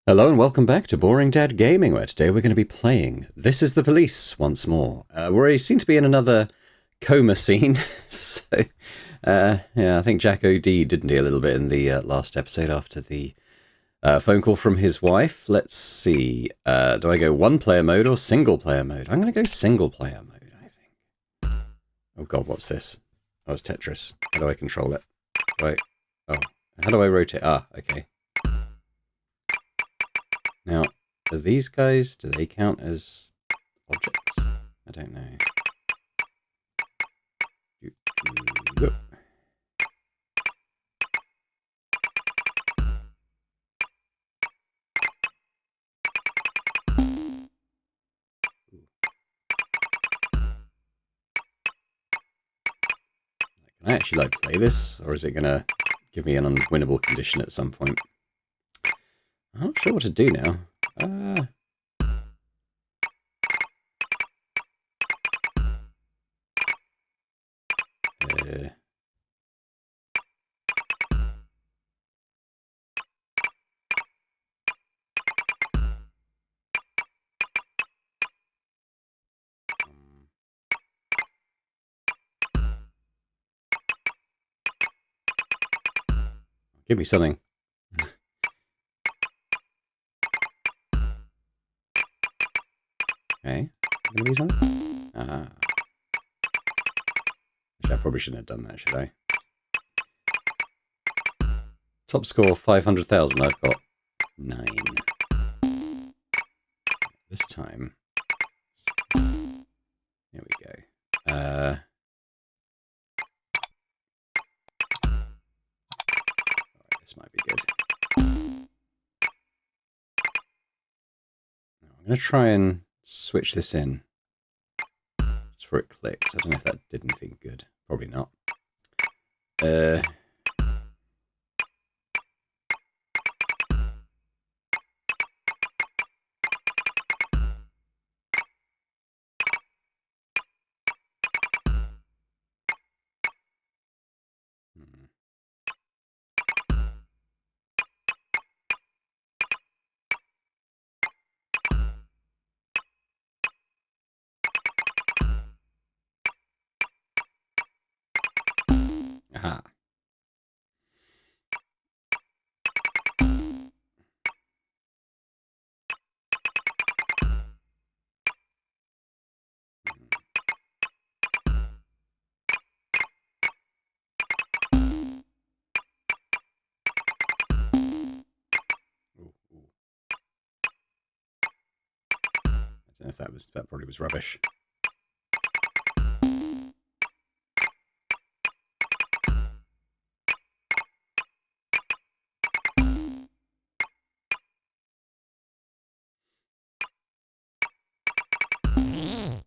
Hello and welcome back to Boring Dad Gaming, where today we're going to be playing This is the Police once more. We seem to be in another coma scene, so yeah, I think Jack O.D. didn't he a little bit in the last episode after the phone call from his wife. Let's see, do I go one-player mode or single-player mode? I'm going to go single-player mode, I think. Oh god, what's this? Oh, it's Tetris. How do I control it? Wait, oh, how do I rotate? Ah, okay. Now, are these guys, do they count as objects? I don't know. Can I actually like play this, or is it gonna give me an unwinnable condition at some point? I'm not sure what to do now. Give me something. Okay, give me something. Ah, I probably shouldn't have done that, should I? Top score 500,000. I've got 9. This time. Here we go. This might be good. Now, I'm going to try and switch this in. Just for it clicks. I don't know if that did anything good. Probably not. Aha. I don't know if that probably was rubbish.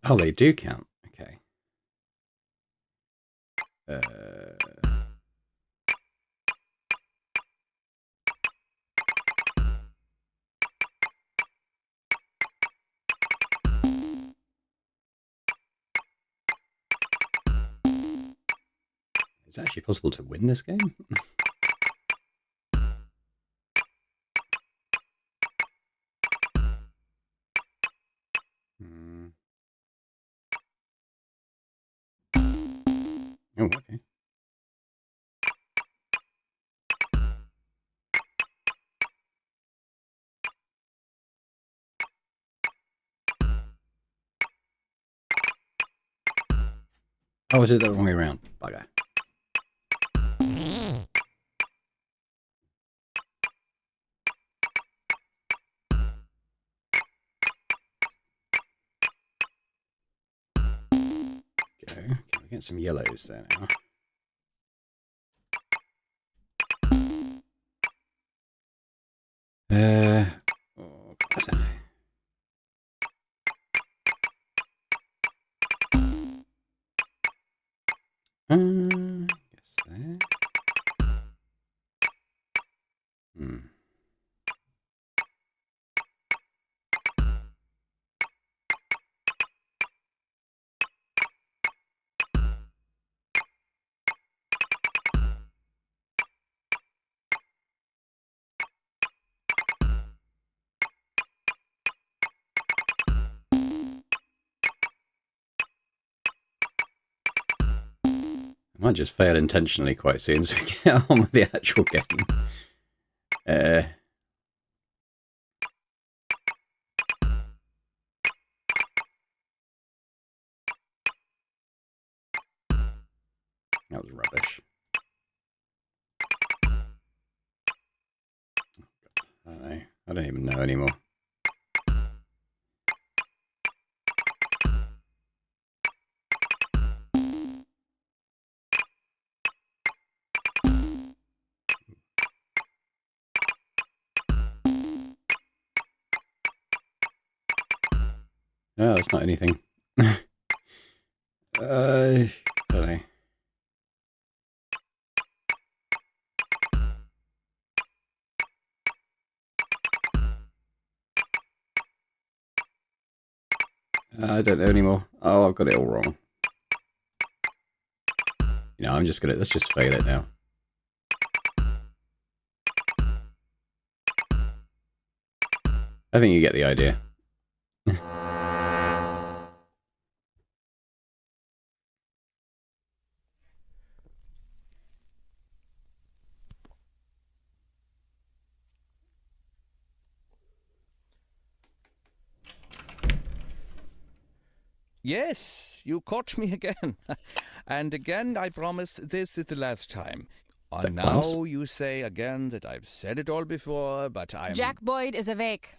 Oh, they do count. Okay. It's actually possible to win this game? Oh, okay. Oh, I did that the wrong way around. Bugger. Go. Okay, we get some yellows there now. Oh, I don't know. Guess there. Might just fail intentionally quite soon, so we get on with the actual game. That was rubbish. I don't know. I don't even know anymore. Oh, that's not anything. I don't know. I don't know anymore. Oh, I've got it all wrong. You know, let's just fail it now. I think you get the idea. Yes, you caught me again. And again, I promise this is the last time. And now you say again that I've said it all before, but I'm... Jack Boyd is awake.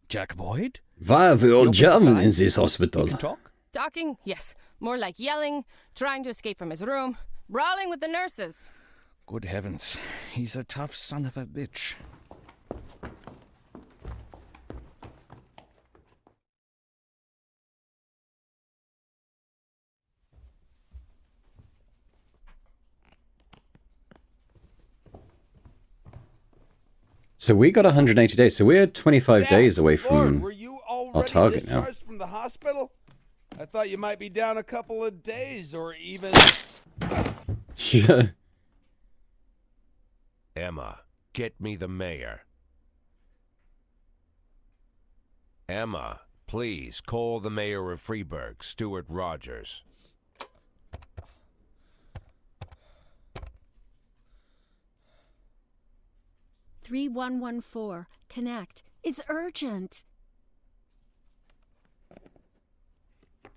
Jack Boyd? Why are we all German in this hospital? You can talk? Talking? Yes. More like yelling, trying to escape from his room, brawling with the nurses. Good heavens. He's a tough son of a bitch. So we got 180 days, so we're 25 days away from were you our target now. discharged from the hospital? I thought you might be down a couple of days or even... Yeah. Emma, get me the mayor. Emma, please call the mayor of Freeburg, Stuart Rogers. (3114) Connect. It's urgent.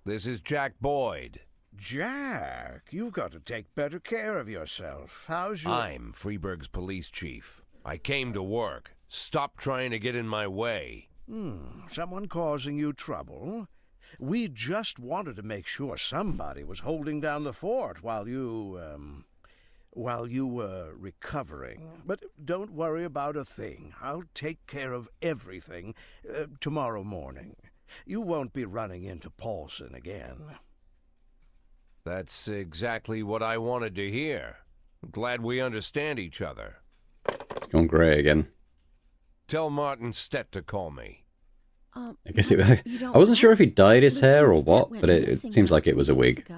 This is Jack Boyd. Jack, you've got to take better care of yourself. How's your... I'm Freeburg's police chief. I came to work. Stop trying to get in my way. Someone causing you trouble? We just wanted to make sure somebody was holding down the fort while you were recovering. But don't worry about a thing. I'll take care of everything tomorrow morning. You won't be running into Paulson again. That's exactly what I wanted to hear. I'm glad we understand each other. It's gone grey again. Tell Martin Stett to call me. I guess I wasn't sure if he dyed his hair or what, but it seems like it was a wig.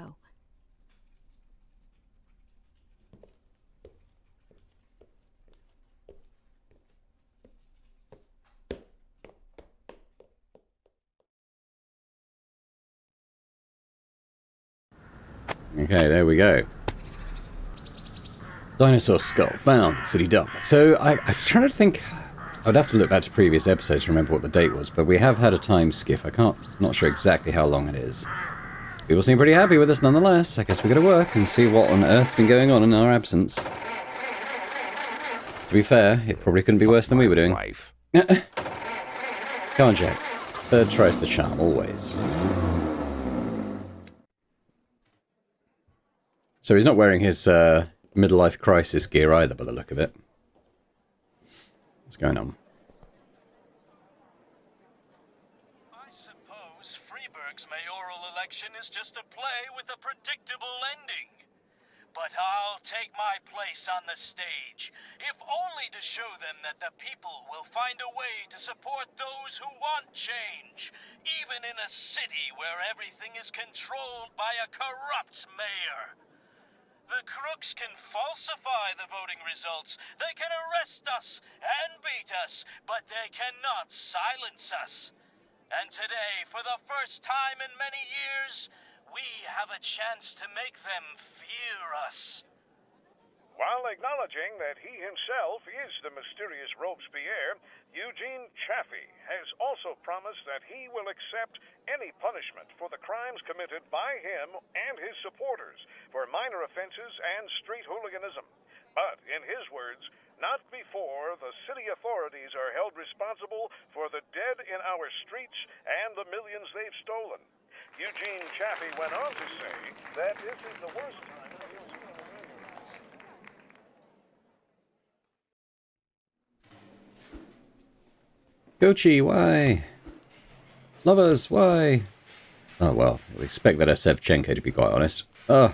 Okay, there we go. Dinosaur skull found, city dump. So I'm trying to think. I'd have to look back to previous episodes to remember what the date was, but we have had a time skip. Not sure exactly how long it is. People seem pretty happy with us nonetheless. I guess we're going to work and see what on earth's been going on in our absence. To be fair, it probably couldn't be worse than we were doing. Wife. Come on, Jack. Third tries the charm, always. So he's not wearing his midlife crisis gear either, by the look of it. What's going on? I suppose Freeburg's mayoral election is just a play with a predictable ending. But I'll take my place on the stage, if only to show them that the people will find a way to support those who want change, even in a city where everything is controlled by a corrupt mayor. The crooks can falsify the voting results, they can arrest us and beat us, but they cannot silence us. And today, for the first time in many years, we have a chance to make them feel hear us. While acknowledging that he himself is the mysterious Robespierre, Eugene Chaffee has also promised that he will accept any punishment for the crimes committed by him and his supporters for minor offenses and street hooliganism. But, in his words, not before the city authorities are held responsible for the dead in our streets and the millions they've stolen. Eugene Chaffee went on to say that this is the worst time to feel so. Gucci, why? Lovers, why? Oh, well, we expect that of Sevchenko, to be quite honest. Ugh.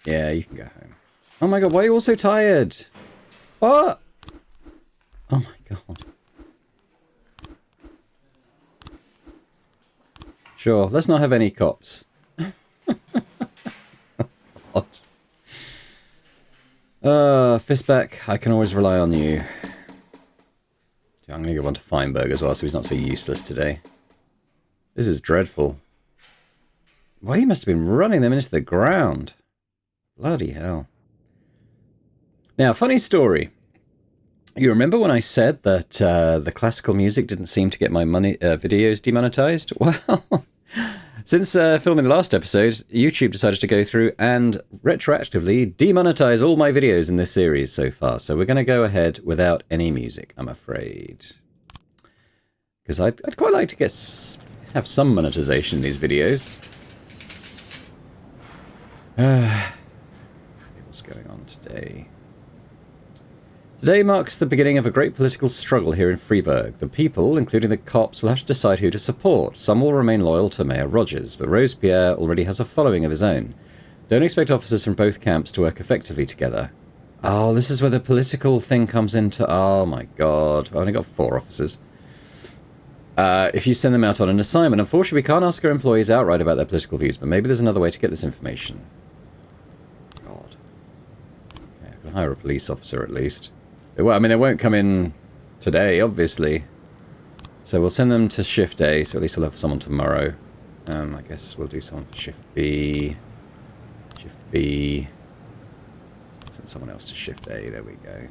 Yeah, you can go home. Oh my god, why are you all so tired? What? Oh my god. Sure, let's not have any cops. God. Fistback, I can always rely on you. I'm going to go on to Feinberg as well, so he's not so useless today. This is dreadful. Why, he must have been running them into the ground. Bloody hell. Now, funny story. You remember when I said that the classical music didn't seem to get my videos demonetized? Well, since filming the last episode, YouTube decided to go through and retroactively demonetize all my videos in this series so far. So we're going to go ahead without any music, I'm afraid. Because I'd quite like to have some monetization in these videos. What's going on today? Today marks the beginning of a great political struggle here in Freiburg. The people, including the cops, will have to decide who to support. Some will remain loyal to Mayor Rogers, but Robespierre already has a following of his own. Don't expect officers from both camps to work effectively together. Oh, this is where the political thing comes into... Oh my god, I've only got 4 officers. If you send them out on an assignment, unfortunately we can't ask our employees outright about their political views, but maybe there's another way to get this information. God. Yeah, I can hire a police officer at least. Well, I mean, they won't come in today, obviously. So we'll send them to Shift A, so at least we'll have someone tomorrow. I guess we'll do someone for Shift B. Shift B. Send someone else to Shift A, there we go.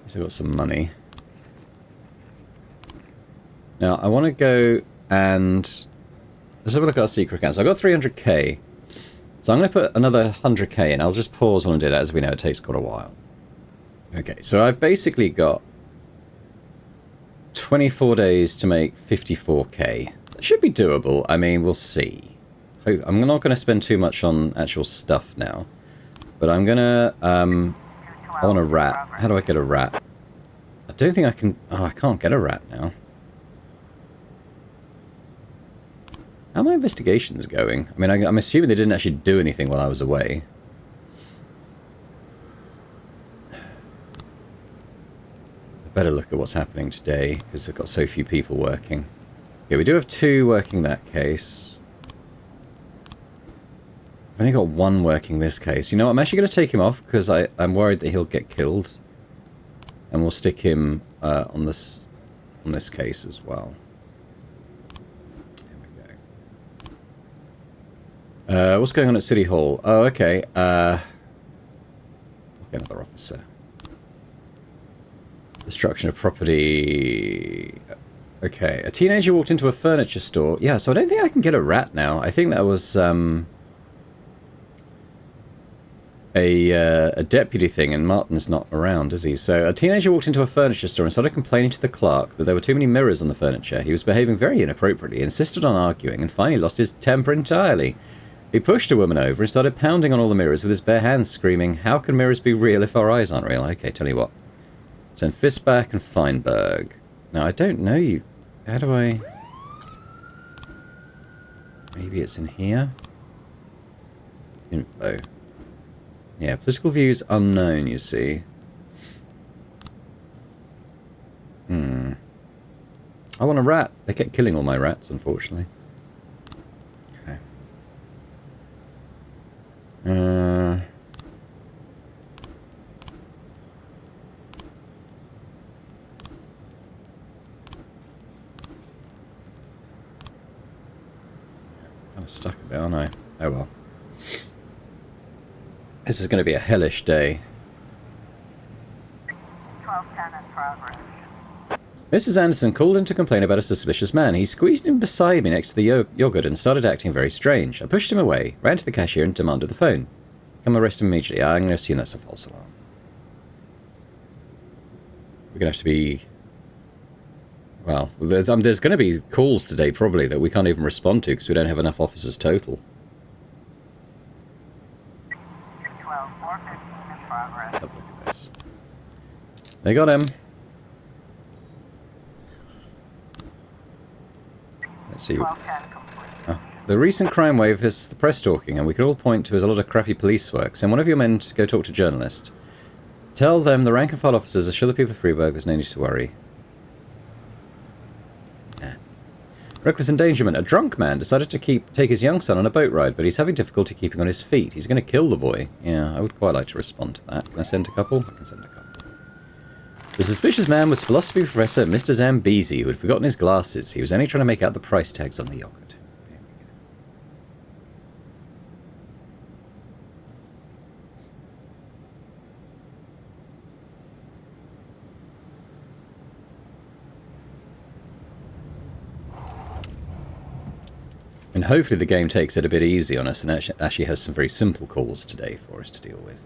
So we've got some money. Now, I want to go and... let's have a look at our secret accounts. So I've got 300k. So I'm going to put another 100k in. I'll just pause on and do that, as we know it takes quite a while. Okay, so I've basically got 24 days to make 54k. That should be doable. I mean, we'll see. I'm not going to spend too much on actual stuff now. But I'm going to... I want a rat. How do I get a rat? I don't think I can... Oh, I can't get a rat now. How are my investigations going? I mean, I'm assuming they didn't actually do anything while I was away. I better look at what's happening today, because I've got so few people working. Yeah, we do have 2 working that case. I've only got 1 working this case. You know what, I'm actually going to take him off, because I'm worried that he'll get killed. And we'll stick him on this case as well. What's going on at City Hall? Oh, okay. Get another officer. Destruction of property. Okay. A teenager walked into a furniture store. Yeah, so I don't think I can get a rat now. I think that was a deputy thing, and Martin's not around, is he? So a teenager walked into a furniture store and started complaining to the clerk that there were too many mirrors on the furniture. He was behaving very inappropriately, insisted on arguing, and finally lost his temper entirely. He pushed a woman over and started pounding on all the mirrors with his bare hands, screaming, "How can mirrors be real if our eyes aren't real?" Okay, tell you what. Send Fistback and Feinberg. Now, I don't know you. How do I... Maybe it's in here? Info. Yeah, political views unknown, you see. I want a rat. They kept killing all my rats, unfortunately. stuck a bit, aren't I? Oh well. This is going to be a hellish day. 1210 in progress. Mrs. Anderson called in to complain about a suspicious man. He squeezed in beside me next to the yogurt and started acting very strange. I pushed him away, ran to the cashier and demanded the phone. Come arrest him immediately. I'm going to assume that's a false alarm. We're going to have to be... Well, there's going to be calls today probably that we can't even respond to because we don't have enough officers total. 12415 in progress. Let's have a look at this. They got him. Let's see. 1210 complete. The recent crime wave has the press talking, and we can all point to as a lot of crappy police work. Send one of your men to go talk to journalists. Tell them the rank and file officers assure the people of Freeburg there's no need to worry. Reckless endangerment. A drunk man decided to take his young son on a boat ride, but he's having difficulty keeping on his feet. He's going to kill the boy. Yeah, I would quite like to respond to that. Can I send a couple? I can send a couple. The suspicious man was philosophy professor Mr. Zambezi, who had forgotten his glasses. He was only trying to make out the price tags on the yogurt. And hopefully the game takes it a bit easy on us and actually has some very simple calls today for us to deal with.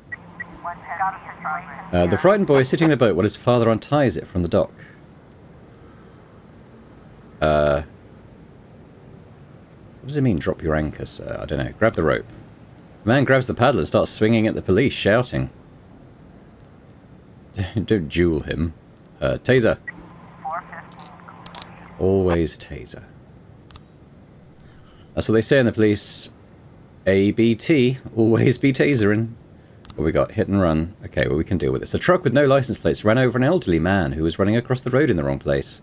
The frightened boy is sitting in a boat while his father unties it from the dock. What does it mean, drop your anchor, sir? I don't know. Grab the rope. The man grabs the paddle and starts swinging at the police, shouting. Don't duel him. Taser. Always taser. That's what they say in the police. ABT. Always be tasering. What we got? Hit and run. Okay, well we can deal with this. A truck with no license plates ran over an elderly man who was running across the road in the wrong place.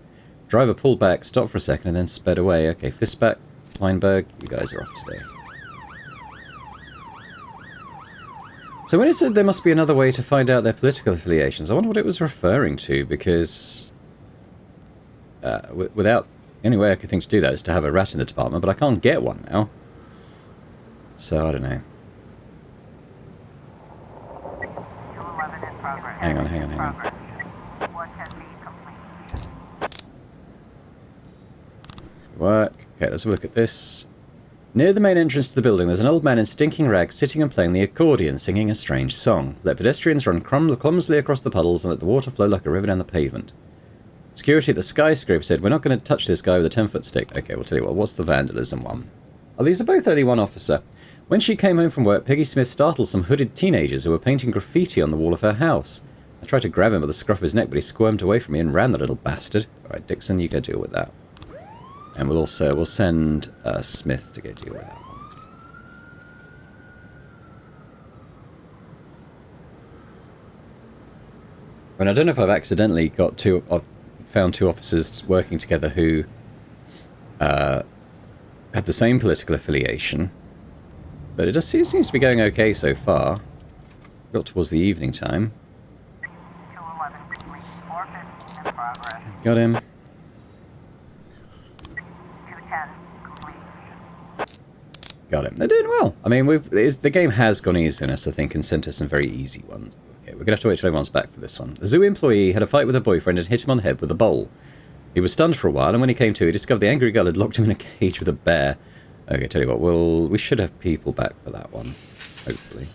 Driver pulled back, stopped for a second, and then sped away. Okay, Fistback, Feinberg, you guys are off today. So when it said there must be another way to find out their political affiliations, I wonder what it was referring to, because without any way I could think to do that is to have a rat in the department, but I can't get one now. So I don't know. Hang on. Work. Okay, let's look at this. Near the main entrance to the building, there's an old man in stinking rags sitting and playing the accordion, singing a strange song. Let pedestrians run clumsily across the puddles and let the water flow like a river down the pavement. Security at the skyscraper said, we're not going to touch this guy with a 10-foot stick. Okay, we'll tell you what. What's the vandalism one? Oh, these are both only one officer. When she came home from work, Peggy Smith startled some hooded teenagers who were painting graffiti on the wall of her house. I tried to grab him by the scruff of his neck, but he squirmed away from me and ran, the little bastard. Alright, Dixon, you go deal with that. And we'll send Smith to go deal with that one. And I don't know if I've accidentally found two officers working together who have the same political affiliation, but it seems to be going okay so far. Got towards the evening time. Got him. Got him. They're doing well. I mean, the game has gone easy on us, I think, and sent us some very easy ones. Okay, we're going to have to wait till everyone's back for this one. The zoo employee had a fight with her boyfriend and hit him on the head with a bowl. He was stunned for a while, and when he came to, he discovered the angry girl had locked him in a cage with a bear. Okay, tell you what, we should have people back for that one, hopefully.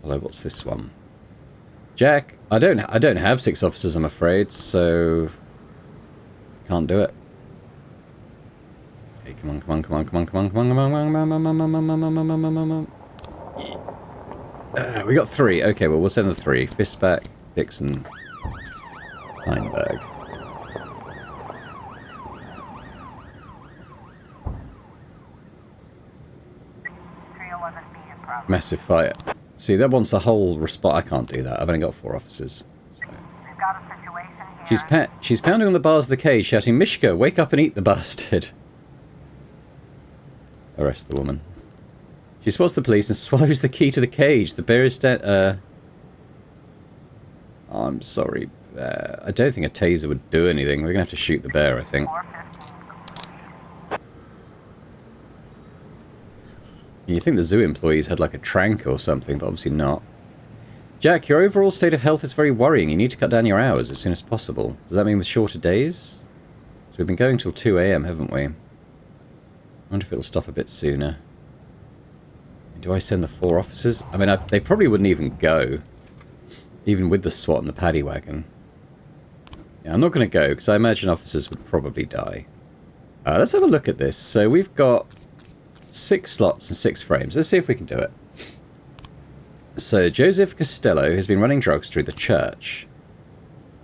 Although, what's this one? Jack, I don't have 6 officers, I'm afraid, so can't do it. Okay, come on. We got 3. Okay, well, we'll send the 3. Fistback, Dixon, Feinberg. Massive fight. See, that wants a whole response. I can't do that. I've only got 4 officers. So. She's pounding on the bars of the cage, shouting, Mishka, wake up and eat the bastard. Arrest the woman. She spots the police and swallows the key to the cage. The bear is dead. I'm sorry. I don't think a taser would do anything. We're going to have to shoot the bear, I think. You think the zoo employees had like a trank or something, but obviously not. Jack, your overall state of health is very worrying. You need to cut down your hours as soon as possible. Does that mean with shorter days? So we've been going till 2 AM, haven't we? I wonder if it'll stop a bit sooner. Do I send the 4 officers? I mean, they probably wouldn't even go. Even with the SWAT and the paddy wagon. Yeah, I'm not going to go, because I imagine officers would probably die. Let's have a look at this. So we've got 6 slots and 6 frames. Let's see if we can do it. So Joseph Costello has been running drugs through the church.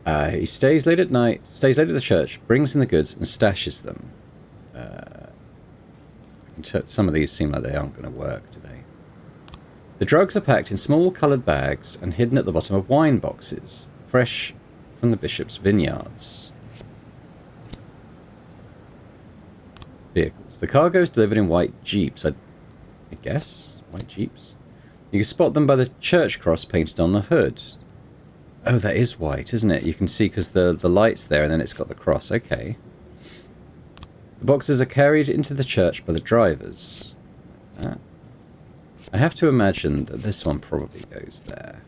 He stays late at night, stays late at the church, brings in the goods and stashes them. Some of these seem like they aren't going to work, do they? The drugs are packed in small coloured bags and hidden at the bottom of wine boxes, fresh from the bishop's vineyards. Vehicles. The cargo is delivered in white jeeps. I guess? White jeeps? You can spot them by the church cross painted on the hood. Oh, that is white, isn't it? You can see because the light's there and then it's got the cross. Okay. The boxes are carried into the church by the drivers. I have to imagine that this one probably goes there.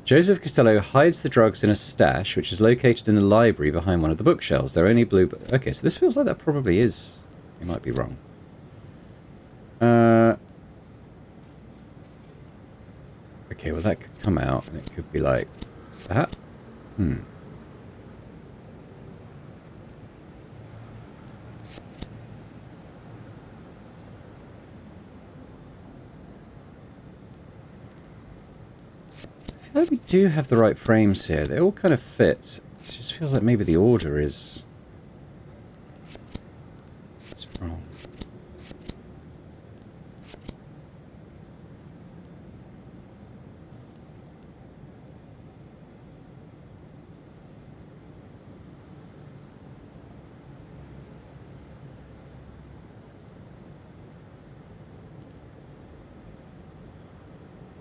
Joseph Costello hides the drugs in a stash, which is located in the library behind one of the bookshelves. They're only blue... Okay, so this feels like that probably is... You might be wrong. Okay, well that could come out, and it could be like... that? I feel like we do have the right frames here. They all kind of fit. It just feels like maybe the order is... it's wrong.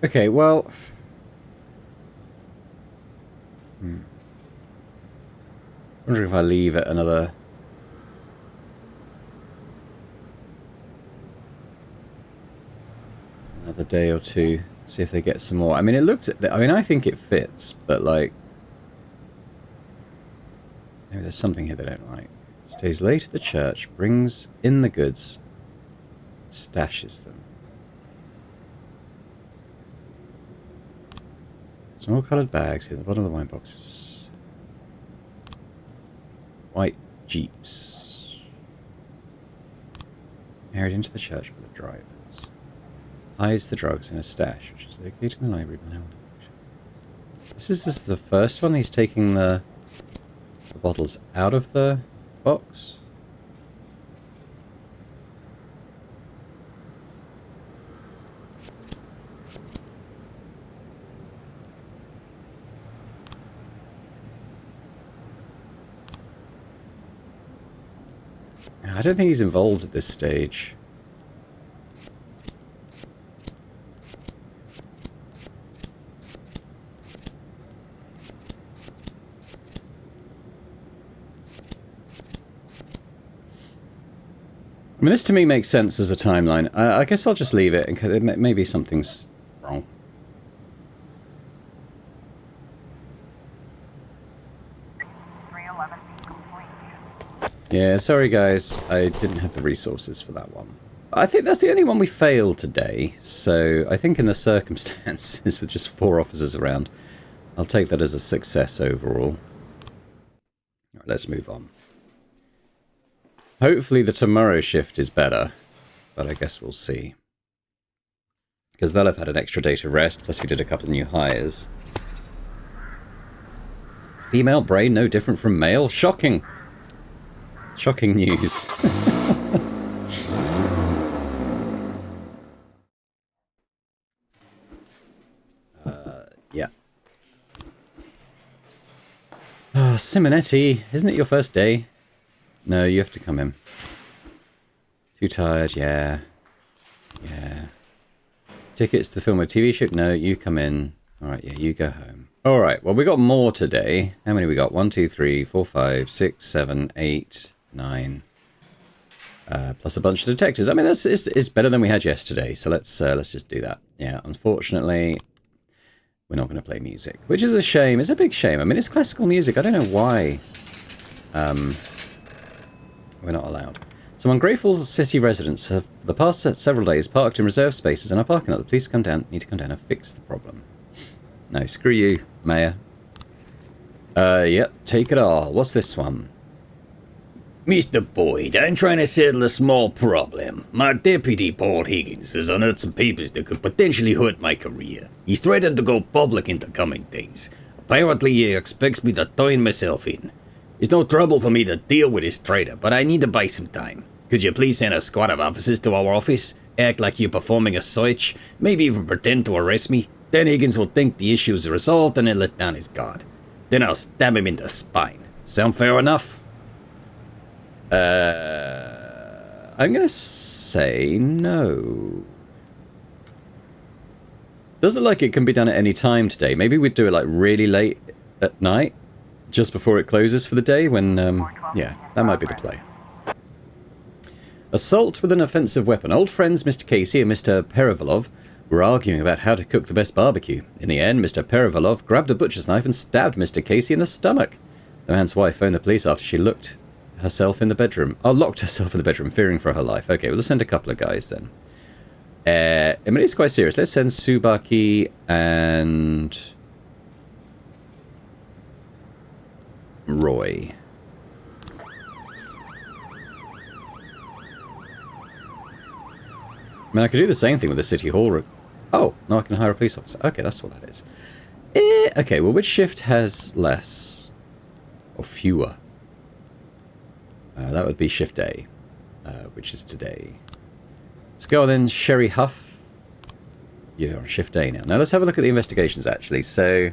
Okay, well... I wonder if I leave it another day or two, see if they get some more. I mean, it looks... I mean, I think it fits, but like... maybe there's something here they don't like. Stays late at the church, brings in the goods, stashes them. Small coloured bags here at the bottom of the wine boxes. White jeeps. Carried into the church by the drivers. Hides the drugs in a stash, which is located in the library behind. This is the first one. He's taking the bottles out of the box. I don't think he's involved at this stage. I mean, this to me makes sense as a timeline. I guess I'll just leave it, and maybe something's wrong. Yeah, sorry guys, I didn't have the resources for that one. I think that's the only one we failed today, so I think in the circumstances, with just 4 officers around, I'll take that as a success overall. Alright, let's move on. Hopefully the tomorrow shift is better, but I guess we'll see. Because they'll have had an extra day to rest, plus we did a couple of new hires. Female brain no different from male? Shocking! Shocking news. Yeah. Simonetti, isn't it your first day? No, you have to come in. Too tired, yeah. Yeah. Tickets to film a TV shoot? No, you come in. Alright, yeah, you go home. Alright, well, we got more today. How many we got? 1, 2, 3, 4, 5, 6, 7, 8, 9. Plus a bunch of detectives. I mean, it's better than we had yesterday. So let's just do that. Yeah, unfortunately, we're not going to play music, which is a shame. It's a big shame. I mean, it's classical music. I don't know why we're not allowed. Some ungrateful city residents have, for the past several days, parked in reserved spaces in our parking lot. The police need to come down and fix the problem. No, screw you, Mayor. Yep, take it all. What's this one? Mr. Boyd, I'm trying to settle a small problem. My deputy, Paul Higgins, has unearthed some papers that could potentially hurt my career. He's threatened to go public in the coming days. Apparently, he expects me to turn myself in. It's no trouble for me to deal with this traitor, but I need to buy some time. Could you please send a squad of officers to our office? Act like you're performing a search, maybe even pretend to arrest me? Then Higgins will think the issue is resolved and he'll let down his guard. Then I'll stab him in the spine. Sound fair enough? I'm gonna say no. Does it look like it can be done at any time today? Maybe we'd do it like really late at night, just before it closes for the day when, yeah, that might be the play. Assault with an offensive weapon. Old friends Mr. Casey and Mr. Perivalov were arguing about how to cook the best barbecue. In the end, Mr. Perivalov grabbed a butcher's knife and stabbed Mr. Casey in the stomach. The man's wife phoned the police after she locked herself in the bedroom, fearing for her life. Okay, well, let's send a couple of guys then. I mean, it's quite serious. Let's send Subaki and Roy. I mean, I could do the same thing with the city hall. Oh, no, I can hire a police officer. Okay, that's what that is. Okay, well, which shift has less? Or fewer? That would be shift A, which is today. Let's go on then, Sherry Huff. You're on shift A now. Now, let's have a look at the investigations, actually. So,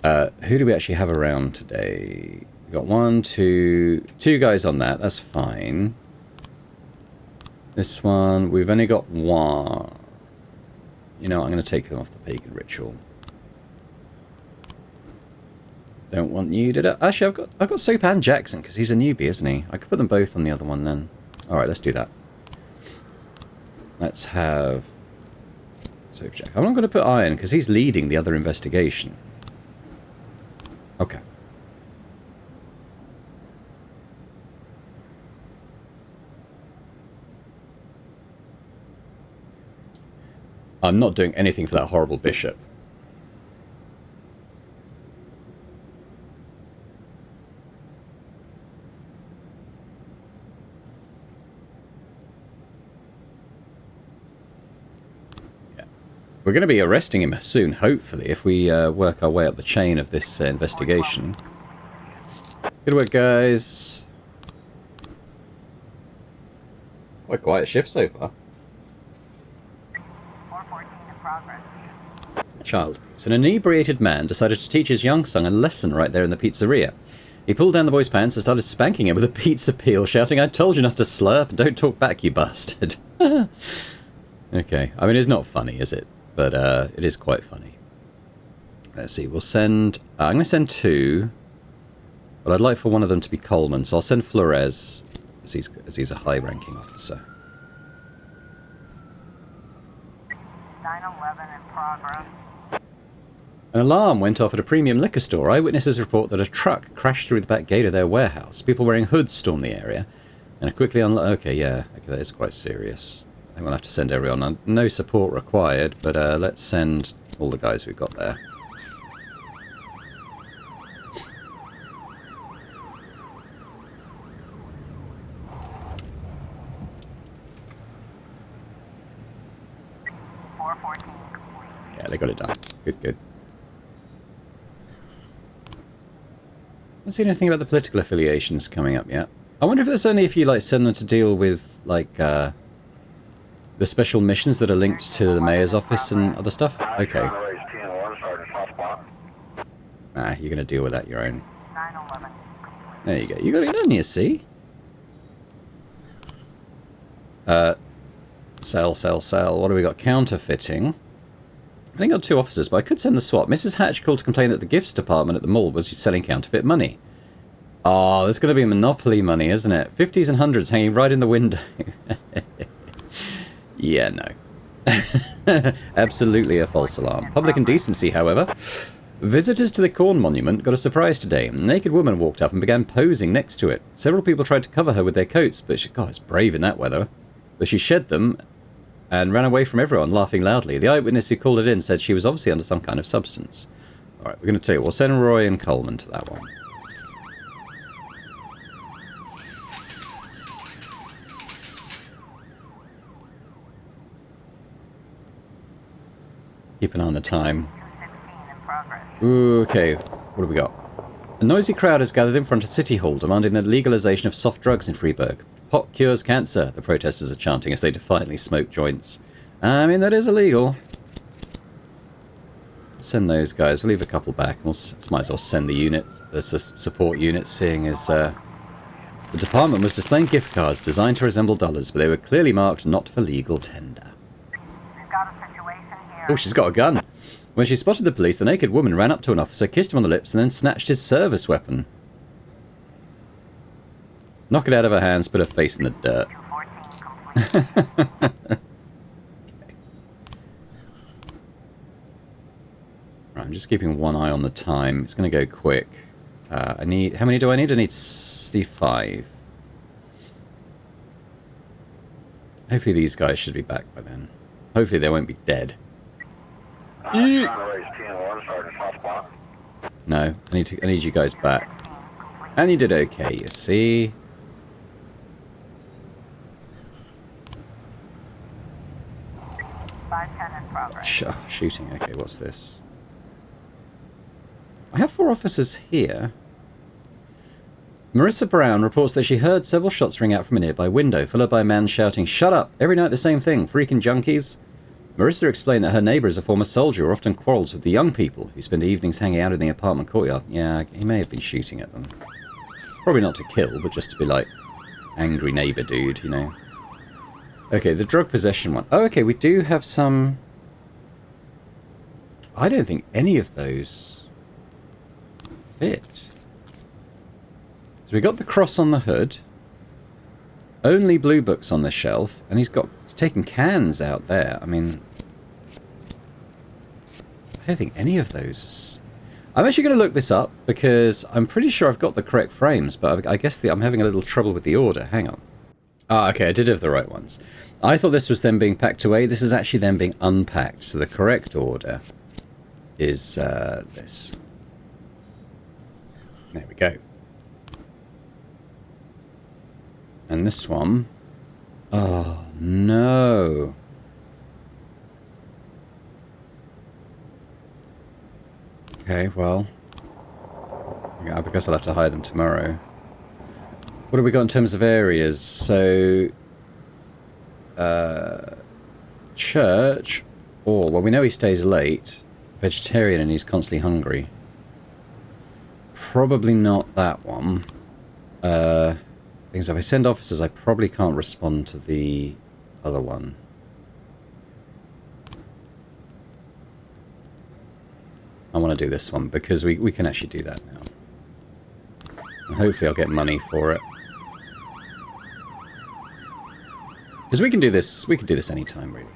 who do we actually have around today? We've got two guys on that. That's fine. This one, we've only got one. You know, I'm going to take them off the pagan ritual. Don't want you, did I? Actually, I've got Soap and Jackson, because he's a newbie, isn't he? I could put them both on the other one then. Alright, let's do that. Let's have Soap Jack. I'm not going to put Iron, because he's leading the other investigation. Okay. I'm not doing anything for that horrible bishop. Yeah. We're going to be arresting him soon, hopefully, if we work our way up the chain of this investigation. Good work, guys. Quite a quiet shift so far. Child abuse. An inebriated man decided to teach his young son a lesson right there in the pizzeria. He pulled down the boy's pants and started spanking him with a pizza peel, shouting, "I told you not to slurp, don't talk back, you bastard." Okay, I mean, it's not funny, is it? But it is quite funny. Let's see, we'll send... I'm going to send two, but I'd like for one of them to be Coleman, so I'll send Flores, as he's a high-ranking officer. 911 in progress. An alarm went off at a premium liquor store. Eyewitnesses report that a truck crashed through the back gate of their warehouse. People wearing hoods stormed the area and quickly okay, yeah, okay, that is quite serious. I think we'll have to send everyone on. No support required, but let's send all the guys we've got there. Yeah, they got it done. Good, good. I haven't seen anything about the political affiliations coming up yet. I wonder if there's only if you like send them to deal with like the special missions that are linked to the mayor's office and other stuff. Okay. Nah, you're gonna deal with that your own. There you go. You got it done, you see. Sell. What do we got? Counterfeiting. I think I got two officers, but I could send the SWAT. Mrs. Hatch called to complain that the gifts department at the mall was selling counterfeit money. Oh, there's going to be Monopoly money, isn't it? 50s and 100s hanging right in the window. Yeah, no. Absolutely a false alarm. Public indecency, however. Visitors to the Corn Monument got a surprise today. A naked woman walked up and began posing next to it. Several people tried to cover her with their coats, but she, God, it's brave in that weather. But she shed them and ran away from everyone, laughing loudly. The eyewitness who called it in said she was obviously under some kind of substance. Alright, we're going to tell you. We'll send Roy and Coleman to that one. Keep an eye on the time. Ooh, okay, what do we got? A noisy crowd has gathered in front of City Hall demanding the legalization of soft drugs in Freiburg. Pot cures cancer, the protesters are chanting as they defiantly smoke joints. I mean, that is illegal. Send those guys. We'll leave a couple back. We'll might as well send the units, the support units, seeing as the department was displaying gift cards designed to resemble dollars, but they were clearly marked not for legal tender. We've got a situation here. Oh, she's got a gun. When she spotted the police, the naked woman ran up to an officer, kissed him on the lips, and then snatched his service weapon. Knock it out of her hands, put her face in the dirt. Okay. Right, I'm just keeping one eye on the time. It's going to go quick. I need... How many do I need? I need 65. Hopefully these guys should be back by then. Hopefully they won't be dead. No, I need you guys back. And you did okay, you see. Shooting, okay, what's this? I have 4 officers here. Marissa Brown reports that she heard several shots ring out from a nearby window, followed by a man shouting, "Shut up! Every night the same thing, freaking junkies!" Marissa explained that her neighbour is a former soldier who often quarrels with the young people who spend evenings hanging out in the apartment courtyard. Yeah, he may have been shooting at them. Probably not to kill, but just to be like, angry neighbour dude, you know. Okay, the drug possession one. Oh, okay, we do have some... I don't think any of those fit. So we got the cross on the hood. Only blue books on the shelf, and he's taken cans out there. I mean, I don't think any of those. I'm actually going to look this up because I'm pretty sure I've got the correct frames, but I guess I'm having a little trouble with the order. Hang on. Ah, okay, I did have the right ones. I thought this was them being packed away. This is actually them being unpacked. So the correct order is this. There we go. And this one... Oh, no. Okay, well... I guess I'll have to hide them tomorrow. What have we got in terms of areas? So... church... Or, well, we know he stays late. Vegetarian and he's constantly hungry. Probably not that one. Things if I send officers, I probably can't respond to the other one. I want to do this one because we can actually do that now. And hopefully I'll get money for it. Because we can do this anytime, really.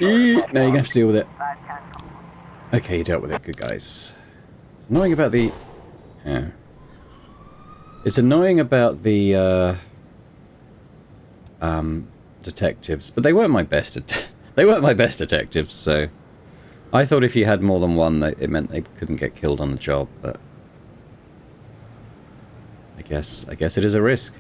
No, you're going to have to deal with it. Okay, you dealt with it. Good, guys. It's annoying about the... Yeah. It's annoying about the detectives, but they weren't my best. They weren't my best detectives. So I thought if you had more than one, it meant they couldn't get killed on the job. But I guess it is a risk.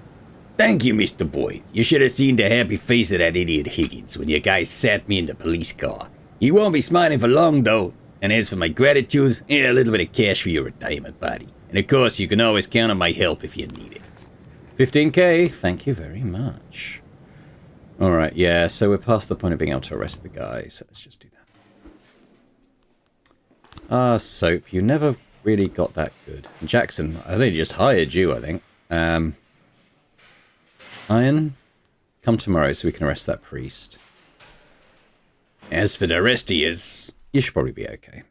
Thank you, Mr. Boyd. You should have seen the happy face of that idiot Higgins when your guy sat me in the police car. He won't be smiling for long, though. And as for my gratitude, a little bit of cash for your retirement, buddy. And of course, you can always count on my help if you need it. 15k, thank you very much. Alright, yeah, so we're past the point of being able to arrest the guy, so let's just do that. Soap, you never really got that good. Jackson, I only just hired you, I think. Iron, come tomorrow so we can arrest that priest. As for the rest of yous, you should probably be okay.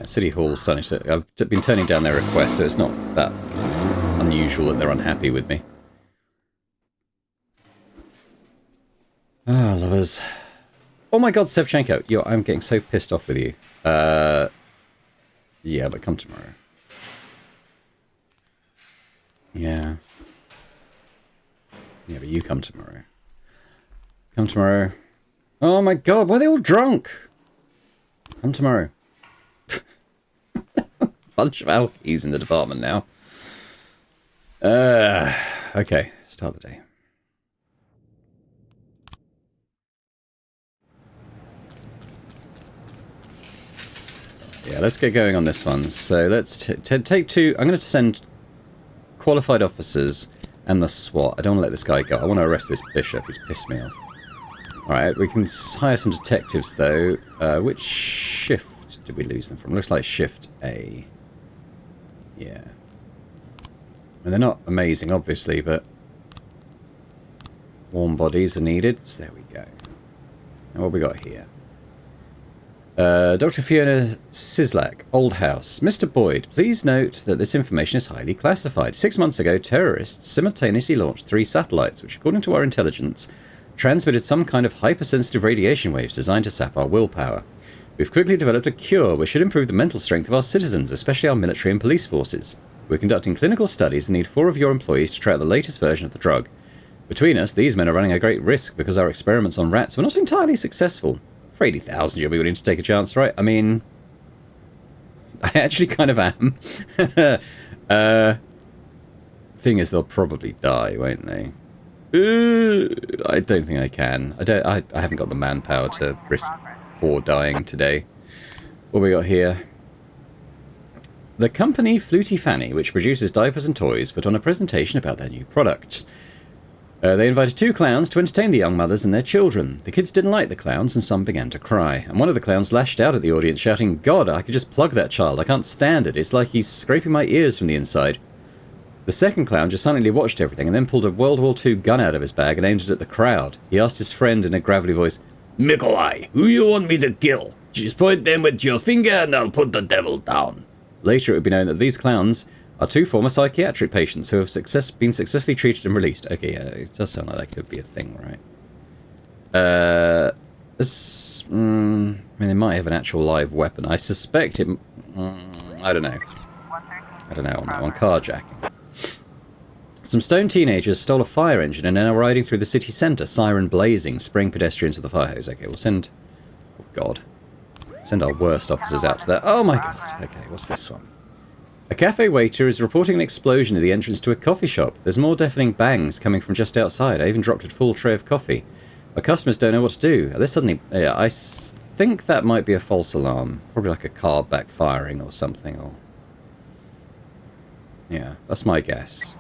Yeah, City Hall's starting to... I've been turning down their requests, so it's not that unusual that they're unhappy with me. Ah, lovers. Oh my god, Sevchenko. Yo, I'm getting so pissed off with you. Yeah, but come tomorrow. Yeah. Yeah, but you come tomorrow. Come tomorrow. Oh my god, why are they all drunk? Come tomorrow. Bunch of alkies in the department now. Okay, start the day. Yeah, let's get going on this one. So let's take two. I'm going to send qualified officers and the SWAT. I don't want to let this guy go. I want to arrest this bishop. He's pissed me off. Alright, we can hire some detectives, though. Which shift did we lose them from? Looks like shift A. Yeah. And they're not amazing, obviously, but warm bodies are needed. So there we go. And what we got here? Dr. Fiona Sislak, Old House. Mr. Boyd, please note that this information is highly classified. 6 months ago, terrorists simultaneously launched 3 satellites, which, according to our intelligence, transmitted some kind of hypersensitive radiation waves designed to sap our willpower. We've quickly developed a cure which should improve the mental strength of our citizens, especially our military and police forces. We're conducting clinical studies and need 4 of your employees to try out the latest version of the drug. Between us, these men are running a great risk because our experiments on rats were not entirely successful. For 80,000, you'll be willing to take a chance, right? I mean, I actually kind of am. Thing is, they'll probably die, won't they? I don't think I can. I haven't got the manpower to risk 4 dying today. What we got here? The company Flutie Fanny, which produces diapers and toys, put on a presentation about their new products. They invited 2 clowns to entertain the young mothers and their children. The kids didn't like the clowns, and some began to cry. And one of the clowns lashed out at the audience, shouting, "God, I could just plug that child. I can't stand it. It's like he's scraping my ears from the inside." The second clown just silently watched everything and then pulled a World War II gun out of his bag and aimed it at the crowd. He asked his friend in a gravelly voice, Nikolai, who you want me to kill? Just point them with your finger and I'll put the devil down. Later it would be known that these clowns are 2 former psychiatric patients who have been successfully treated and released. Okay, yeah, it does sound like that could be a thing, right? I mean, they might have an actual live weapon. I suspect it... I don't know. I don't know on that one. Carjacking. Some stone teenagers stole a fire engine and are now riding through the city centre, siren blazing, spraying pedestrians with a fire hose. Okay, we'll send... Oh, God. Send our worst officers out to that. Oh, my God. Okay, what's this one? A cafe waiter is reporting an explosion at the entrance to a coffee shop. There's more deafening bangs coming from just outside. I even dropped a full tray of coffee. Our customers don't know what to do. Are they suddenly... Yeah, I think that might be a false alarm. Probably like a car backfiring or something. Or yeah, that's my guess.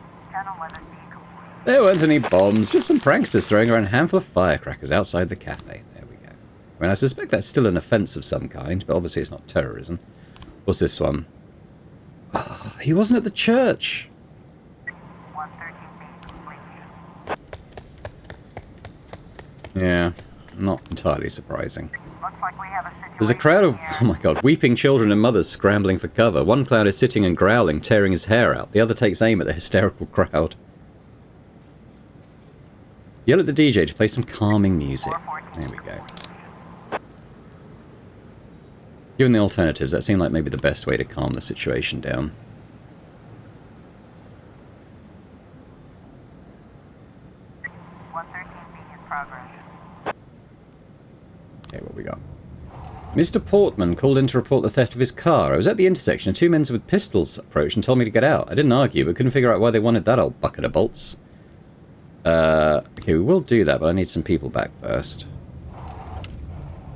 There weren't any bombs, just some pranksters throwing around a handful of firecrackers outside the cafe. There we go. I mean, I suspect that's still an offence of some kind, but obviously it's not terrorism. What's this one? Oh, he wasn't at the church. Yeah, not entirely surprising. There's a crowd of, oh my god, weeping children and mothers scrambling for cover. One clown is sitting and growling, tearing his hair out. The other takes aim at the hysterical crowd. Yell at the DJ to play some calming music. There we go. Given the alternatives, that seemed like maybe the best way to calm the situation down. Okay, what we got? Mr. Portman called in to report the theft of his car. I was at the intersection and 2 men with pistols approached and told me to get out. I didn't argue, but couldn't figure out why they wanted that old bucket of bolts. Okay, we will do that, but I need some people back first.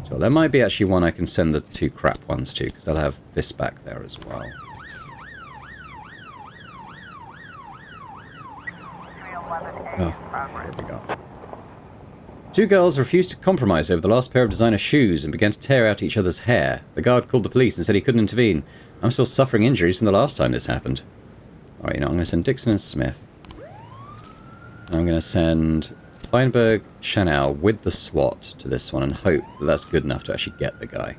So there might be actually one I can send the 2 crap ones to, because they'll have this back there as well. Oh, here we go. 2 girls refused to compromise over the last pair of designer shoes and began to tear out each other's hair. The guard called the police and said he couldn't intervene. I'm still suffering injuries from the last time this happened. Alright, you know, I'm going to send Dixon and Smith. I'm going to send Feinberg, Chanel with the SWAT to this one and hope that that's good enough to actually get the guy.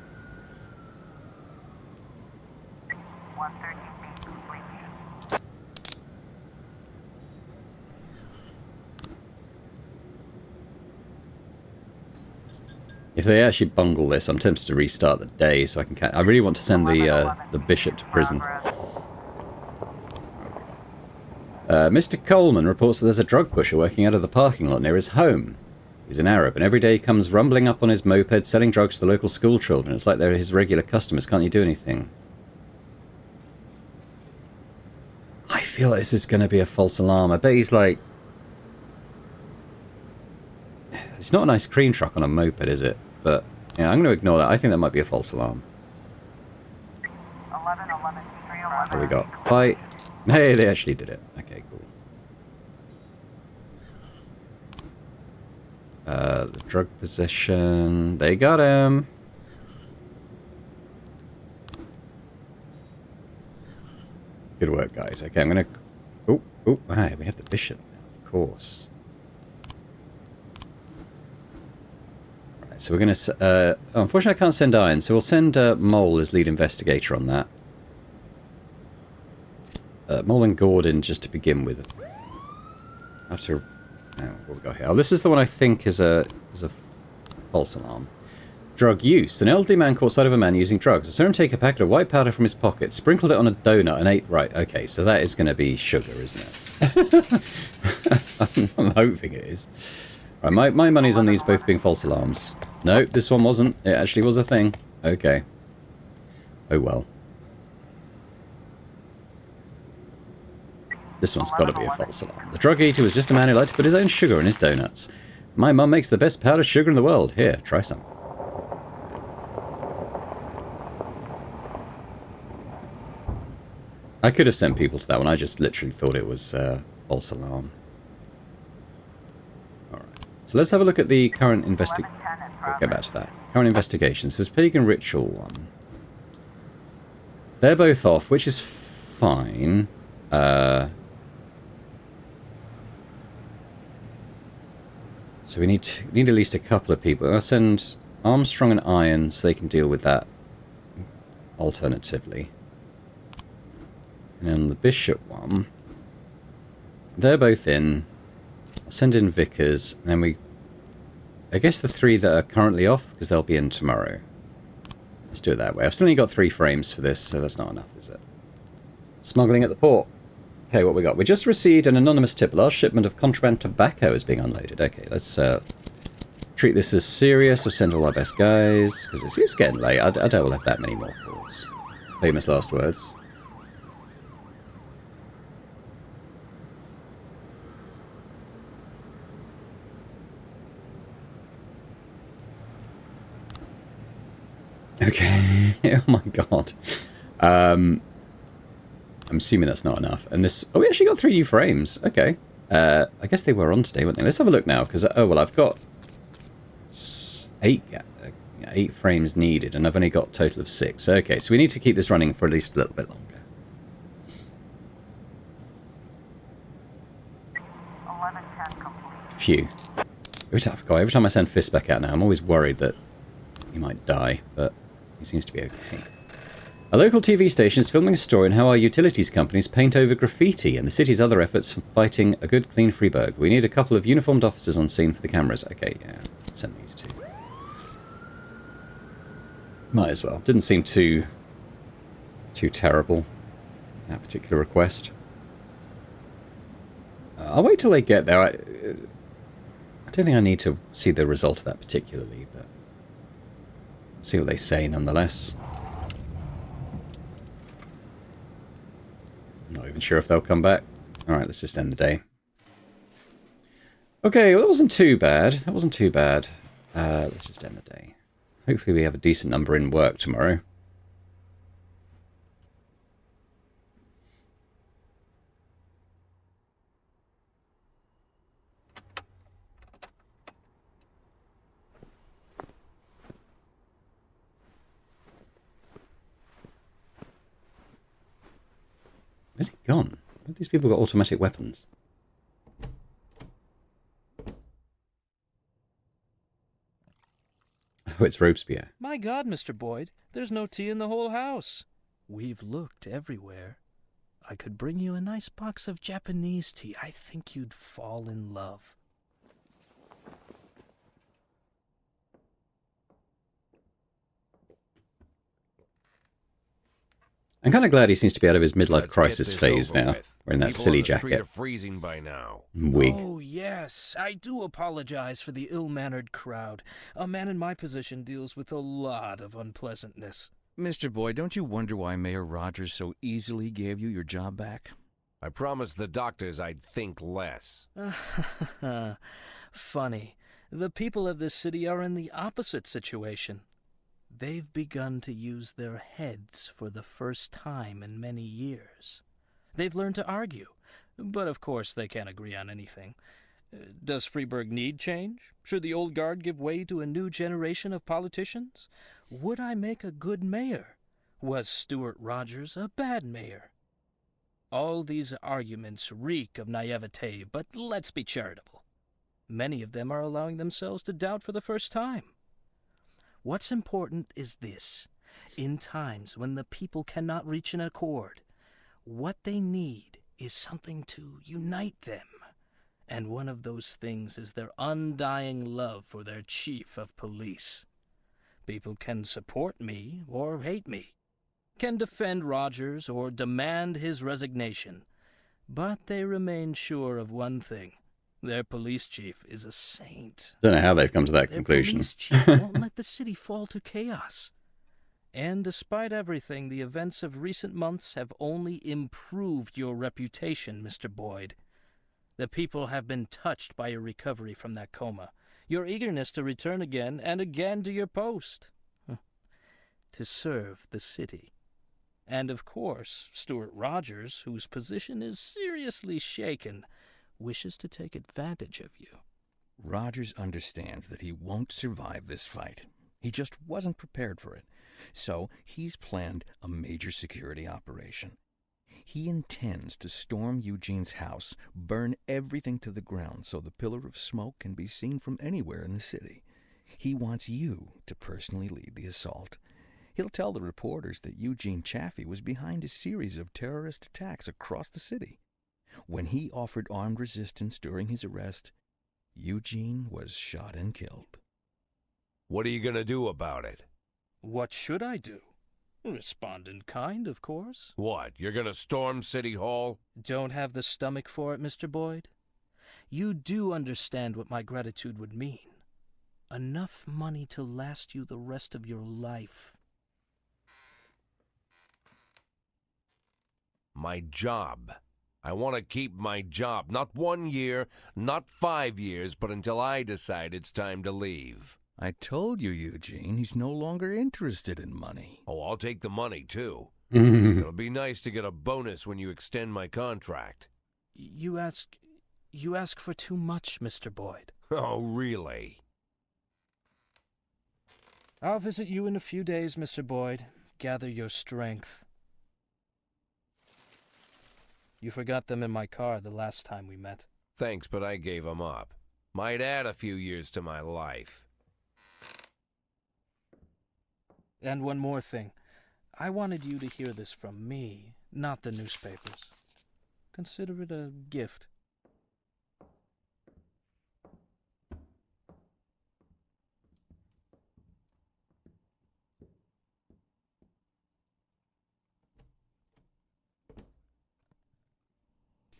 If they actually bungle this, I'm tempted to restart the day so I can. I really want to send the bishop to prison. Mr. Coleman reports that there's a drug pusher working out of the parking lot near his home. He's an Arab, and every day he comes rumbling up on his moped, selling drugs to the local school children. It's like they're his regular customers. Can't you do anything? I feel like this is going to be a false alarm. I bet he's like... It's not a nice cream truck on a moped, is it? But, yeah, I'm going to ignore that. I think that might be a false alarm. 11, 11, 311. What do we got? Fight. Hey, they actually did it. Okay, cool. The drug possession. They got him. Good work, guys. Okay, I'm gonna... Oh, hi, we have the bishop now, of course. Right, so we're gonna... unfortunately, I can't send Iron, so we'll send Mole as lead investigator on that. Mole and Gordon, just to begin with. After... what we got here? Oh, this is the one I think is a false alarm. Drug use. An elderly man caught sight of a man using drugs. I saw him take a packet of white powder from his pocket, sprinkled it on a donut, and ate... Right, okay, so that is going to be sugar, isn't it? I'm hoping it is. Right, my money's on these both being false alarms. No, this one wasn't. It actually was a thing. Okay. Oh well. This one's got to be a false alarm. The drug eater was just a man who liked to put his own sugar in his donuts. My mum makes the best powdered sugar in the world. Here, try some. I could have sent people to that one. I just literally thought it was false alarm. Alright. So let's have a look at the current investigation. We'll get back to that. Current investigations. There's pagan ritual one. They're both off, which is fine. So we need at least a couple of people. I'll send Armstrong and Iron so they can deal with that alternatively. And then the Bishop one, they're both in. I'll send in Vickers, and then I guess the three that are currently off, because they'll be in tomorrow. Let's do it that way. I've still only got 3 frames for this, so that's not enough, is it? Smuggling at the port. Okay, what we got? We just received an anonymous tip. A large shipment of contraband tobacco is being unloaded. Okay, let's treat this as serious. We'll send all our best guys, because it's getting late. I doubt we'll have that many more calls. Famous last words. Okay. Oh my god. I'm assuming that's not enough. And this... Oh, we actually got 3 new frames. Okay. I guess they were on today, weren't they? Let's have a look now, because... Oh, well, I've got 8 frames needed, and I've only got a total of 6. Okay, so we need to keep this running for at least a little bit longer. 11:10 complete. Phew. Every time I send Fist back out now, I'm always worried that he might die, but he seems to be okay. A local TV station is filming a story on how our utilities companies paint over graffiti and the city's other efforts for fighting a good, clean Freiburg. We need a couple of uniformed officers on scene for the cameras. Okay, yeah, send these 2. Might as well. Didn't seem too terrible, that particular request. I'll wait till they get there. I don't think I need to see the result of that particularly, but see what they say nonetheless. I'm not even sure if they'll come back. Alright, let's just end the day. Okay, well, that wasn't too bad. That wasn't too bad. Let's just end the day. Hopefully we have a decent number in work tomorrow. Where's he gone? Where have these people got automatic weapons? Oh, it's Robespierre. My God, Mr. Boyd, there's no tea in the whole house. We've looked everywhere. I could bring you a nice box of Japanese tea. I think you'd fall in love. I'm kind of glad he seems to be out of his midlife Let's crisis get this phase over now. with. Wearing that People silly on the street jacket. are freezing by now. Wig. Oh, yes. I do apologize for the ill-mannered crowd. A man in my position deals with a lot of unpleasantness. Mr. Boyd, don't you wonder why Mayor Rogers so easily gave you your job back? I promised the doctors I'd think less. Funny. The people of this city are in the opposite situation. They've begun to use their heads for the first time in many years. They've learned to argue, but of course they can't agree on anything. Does Freeburg need change? Should the old guard give way to a new generation of politicians? Would I make a good mayor? Was Stuart Rogers a bad mayor? All these arguments reek of naivete, but let's be charitable. Many of them are allowing themselves to doubt for the first time. What's important is this. In times when the people cannot reach an accord, what they need is something to unite them. And one of those things is their undying love for their chief of police. People can support me or hate me, can defend Rogers or demand his resignation, but they remain sure of one thing. Their police chief is a saint. Don't know how they've come to that Their conclusion. police chief won't let the city fall to chaos. And despite everything, the events of recent months have only improved your reputation, Mr. Boyd. The people have been touched by your recovery from that coma, your eagerness to return again and again to your post, to serve the city. And of course, Stuart Rogers, whose position is seriously shaken, wishes to take advantage of you. Rogers understands that he won't survive this fight. He just wasn't prepared for it. So he's planned a major security operation. He intends to storm Eugene's house, burn everything to the ground so the pillar of smoke can be seen from anywhere in the city. He wants you to personally lead the assault. He'll tell the reporters that Eugene Chaffee was behind a series of terrorist attacks across the city. When he offered armed resistance during his arrest, Eugene was shot and killed. What are you going to do about it? What should I do? Respond in kind, of course. What, you're going to storm City Hall? Don't have the stomach for it, Mr. Boyd? You do understand what my gratitude would mean. Enough money to last you the rest of your life. My job. I want to keep my job. Not 1 year, not 5 years, but until I decide it's time to leave. I told you, Eugene, he's no longer interested in money. Oh, I'll take the money, too. It'll be nice to get a bonus when you extend my contract. You ask for too much, Mr. Boyd. Oh, really? I'll visit you in a few days, Mr. Boyd. Gather your strength. You forgot them in my car the last time we met. Thanks, but I gave them up. Might add a few years to my life. And one more thing. I wanted you to hear this from me, not the newspapers. Consider it a gift.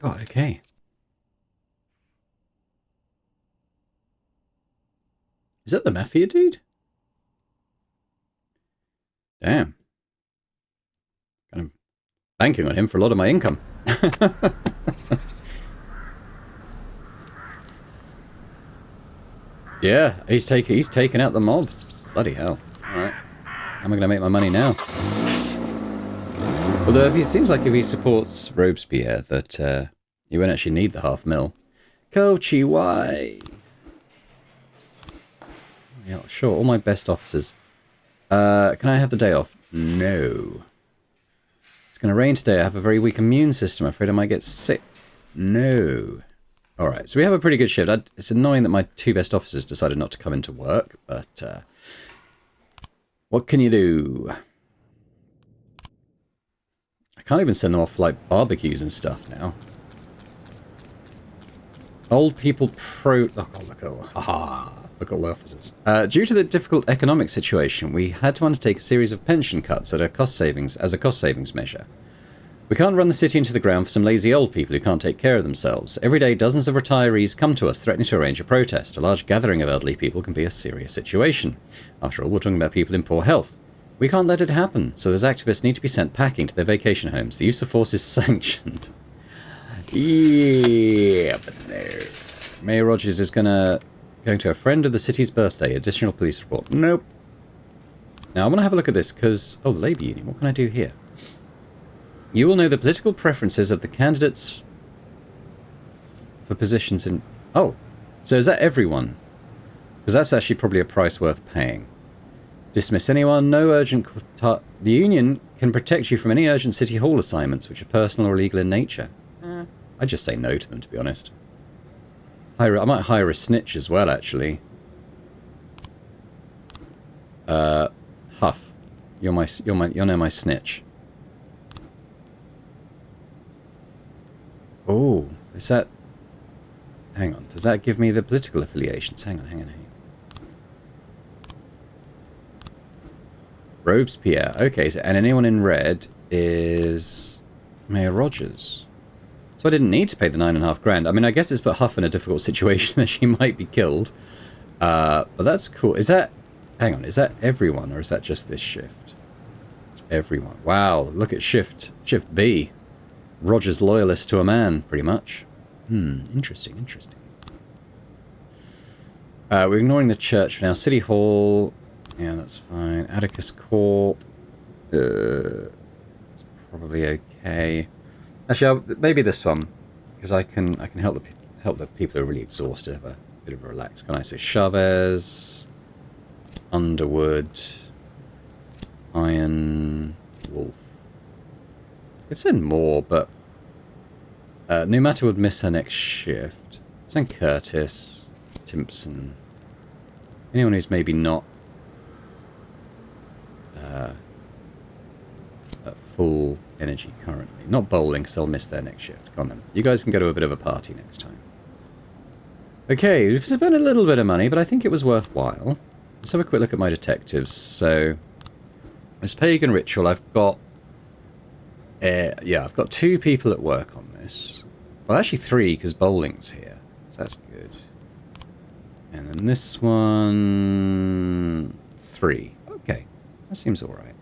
Oh, okay. Is that the mafia dude? Damn. Kind of banking on him for a lot of my income. Yeah, he's taken out the mob. Bloody hell. Alright. How am I going to make my money now? Although if he seems like if he supports Robespierre, that he won't actually need the $500,000. Kochi, why? Yeah, sure, all my best officers. Can I have the day off? No. It's going to rain today. I have a very weak immune system. I'm afraid I might get sick. No. Alright, so we have a pretty good shift. It's annoying that my two best officers decided not to come into work, but what can you do? I can't even send them off like barbecues and stuff now. Old people oh, look, oh, haha. Look at all the officers. Due to the difficult economic situation, we had to undertake a series of pension cuts at a cost savings measure. We can't run the city into the ground for some lazy old people who can't take care of themselves. Every day, dozens of retirees come to us threatening to arrange a protest. A large gathering of elderly people can be a serious situation. After all, we're talking about people in poor health. We can't let it happen, so those activists need to be sent packing to their vacation homes. The use of force is sanctioned. Yeah, but no. Mayor Rogers is going to a friend of the city's birthday. Additional police report. Nope. Now, I want to have a look at this, because... Oh, the Labour Union. What can I do here? You will know the political preferences of the candidates for positions in... Oh, so is that everyone? Because that's actually probably a price worth paying. Dismiss anyone, no urgent... The union can protect you from any urgent city hall assignments, which are personal or illegal in nature. I'd just say no to them, to be honest. I might hire a snitch as well, actually. Huff. You're now my snitch. Oh, is that... Hang on, does that give me the political affiliations? Hang on. Robespierre. Okay, so, and anyone in red is Mayor Rogers. So I didn't need to pay the $9.5 grand. I mean, I guess it's put Huff in a difficult situation that she might be killed. But that's cool. Is that... Hang on, is that everyone or is that just this shift? It's everyone. Wow, look at Shift B. Rogers loyalist to a man, pretty much. Interesting. We're ignoring the church for now. City Hall. Yeah, that's fine. Atticus Corp. It's probably okay. Actually, maybe this one, because I can help the people who are really exhausted have a bit of a relax. Can I say Chavez, Underwood, Iron Wolf? It's in more, but no matter would miss her next shift. Send Curtis, Timpson, anyone who's maybe not at full energy currently. Not bowling, because they'll miss their next shift. Come on then. You guys can go to a bit of a party next time. Okay, we've spent a little bit of money, but I think it was worthwhile. Let's have a quick look at my detectives. So, this pagan ritual, I've got... yeah, I've got 2 people at work on this. Well, actually 3, because bowling's here. So that's good. And then this one... 3. Okay, that seems alright.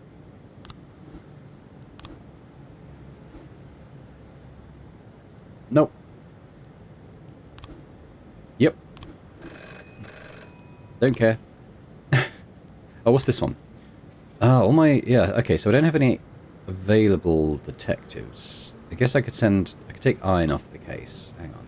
Nope. Yep. Don't care. Oh, what's this one? Oh, all my... Yeah, okay, so I don't have any available detectives. I guess I could take Iron off the case. Hang on.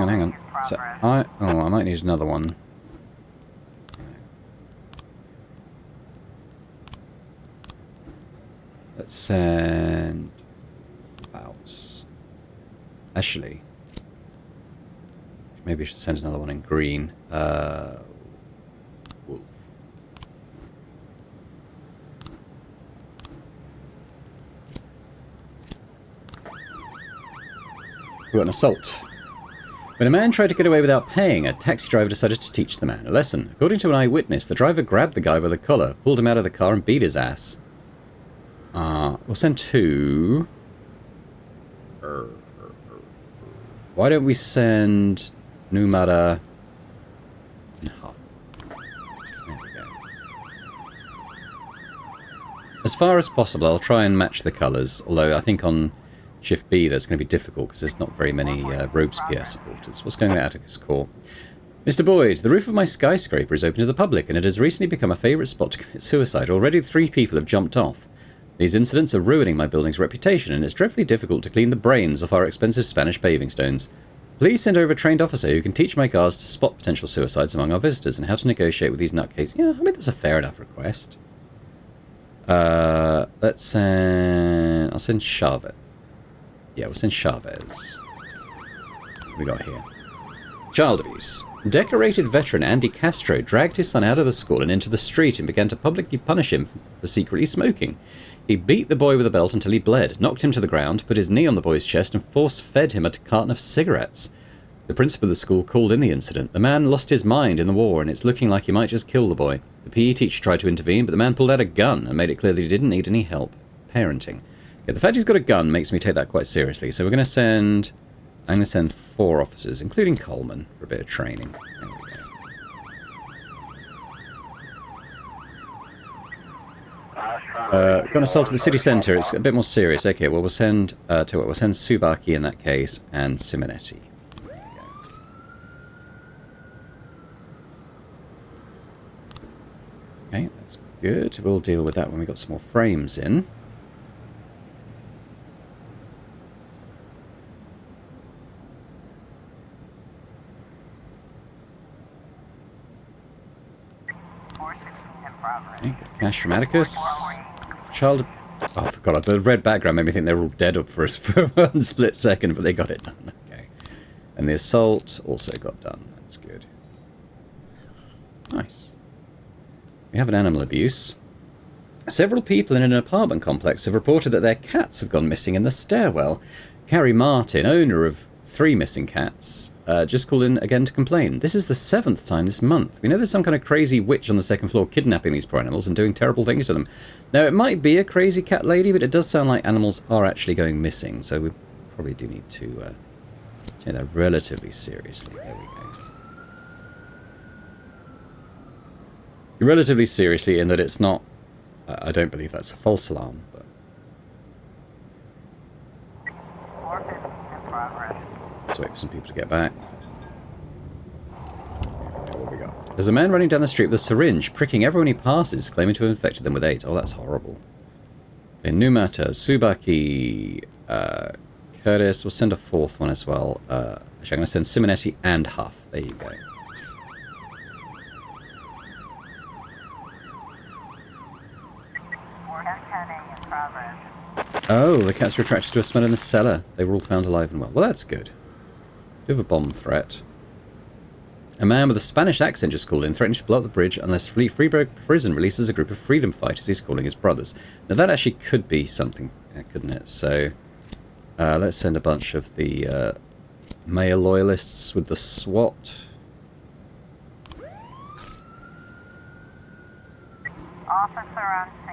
Hang on. So, I might need another one. Let's send... Layabouts. Actually... Maybe I should send another one in green. Wolf. We got an assault. When a man tried to get away without paying, a taxi driver decided to teach the man a lesson. According to an eyewitness, the driver grabbed the guy by the collar, pulled him out of the car, and beat his ass. We'll send 2. Why don't we send Numara and Huff? There we go. As far as possible, I'll try and match the colours, although I think on Shift B that's going to be difficult because there's not very many Robespierre supporters. What's going on at Atticus Corp? Mr. Boyd, the roof of my skyscraper is open to the public and it has recently become a favourite spot to commit suicide. Already 3 people have jumped off. These incidents are ruining my building's reputation, and it's dreadfully difficult to clean the brains off our expensive Spanish paving stones. Please send over a trained officer who can teach my guards to spot potential suicides among our visitors and how to negotiate with these nutcases. Yeah, I mean, that's a fair enough request. Let's send... I'll send Chavez. Yeah, we'll send Chavez. What we got here? Child abuse. Decorated veteran Andy Castro dragged his son out of the school and into the street and began to publicly punish him for secretly smoking. He beat the boy with a belt until he bled, knocked him to the ground, put his knee on the boy's chest, and force-fed him a carton of cigarettes. The principal of the school called in the incident. The man lost his mind in the war, and it's looking like he might just kill the boy. The PE teacher tried to intervene, but the man pulled out a gun and made it clear that he didn't need any help. Parenting. Okay, the fact he's got a gun makes me take that quite seriously, so we're going to send... I'm going to send 4 officers, including Coleman, for a bit of training. There we go. Got assault to the city centre. It's a bit more serious. Okay, well, we'll send we'll send Tsubaki in that case, and Simonetti. Okay, that's good. We'll deal with that when we got some more frames in. Okay, cash from Atticus. Child... Oh, God, the red background made me think they were all dead up for one split second, but they got it done. Okay. And the assault also got done. That's good. Nice. We have an animal abuse. Several people in an apartment complex have reported that their cats have gone missing in the stairwell. Carrie Martin, owner of 3 missing cats, just called in again to complain. This is the 7th time this month. We know there's some kind of crazy witch on the 2nd floor kidnapping these poor animals and doing terrible things to them. Now, it might be a crazy cat lady, but it does sound like animals are actually going missing, so we probably do need to take that relatively seriously. There we go. Relatively seriously in that it's not... I don't believe that's a false alarm, but... Let's wait for some people to get back. What we got? There's a man running down the street with a syringe, pricking everyone he passes, claiming to have infected them with AIDS. Oh, that's horrible. Okay, Numata, Tsubaki, Curtis. We'll send a 4th one as well. Actually, I'm going to send Simonetti and Huff. There you go. Oh, the cats were attracted to a smell in the cellar. They were all found alive and well. Well, that's good. Bit of a bomb threat. A man with a Spanish accent just called in, threatening to blow up the bridge unless Freeburg Prison releases a group of freedom fighters he's calling his brothers. Now, that actually could be something, couldn't it? So, let's send a bunch of the male loyalists with the SWAT.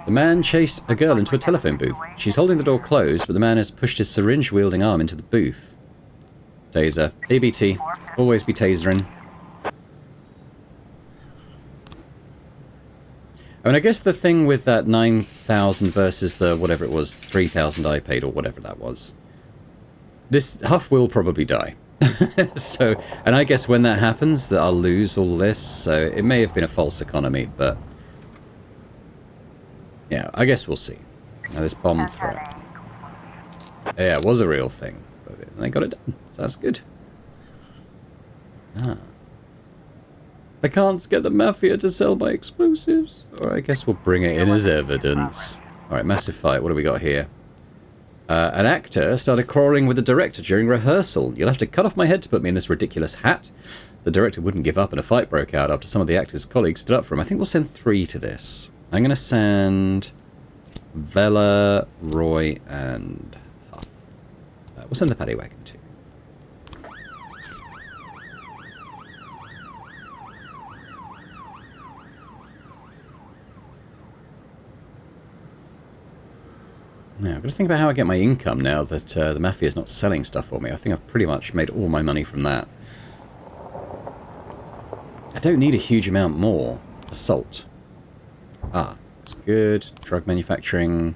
The man chased a girl into a telephone booth. She's holding the door closed, but the man has pushed his syringe-wielding arm into the booth. Taser. ABT. Always be tasering. I mean, I guess the thing with that 9,000 versus the whatever it was, 3,000 I paid or whatever that was. This Huff will probably die. So, and I guess when that happens, that I'll lose all this. So it may have been a false economy, but yeah, I guess we'll see. Now this bomb threat. Yeah, it was a real thing. But they got it done. So that's good. Ah. I can't get the mafia to sell my explosives. Or I guess we'll bring it in as evidence. Alright, massive fight. What do we got here? An actor started quarreling with the director during rehearsal. You'll have to cut off my head to put me in this ridiculous hat. The director wouldn't give up and a fight broke out after some of the actor's colleagues stood up for him. I think we'll send 3 to this. I'm going to send Vela, Roy, and Huff. We'll send the paddy wagon too. Now, I've got to think about how I get my income now that the mafia is not selling stuff for me. I think I've pretty much made all my money from that. I don't need a huge amount more. Assault. Ah, that's good. Drug manufacturing.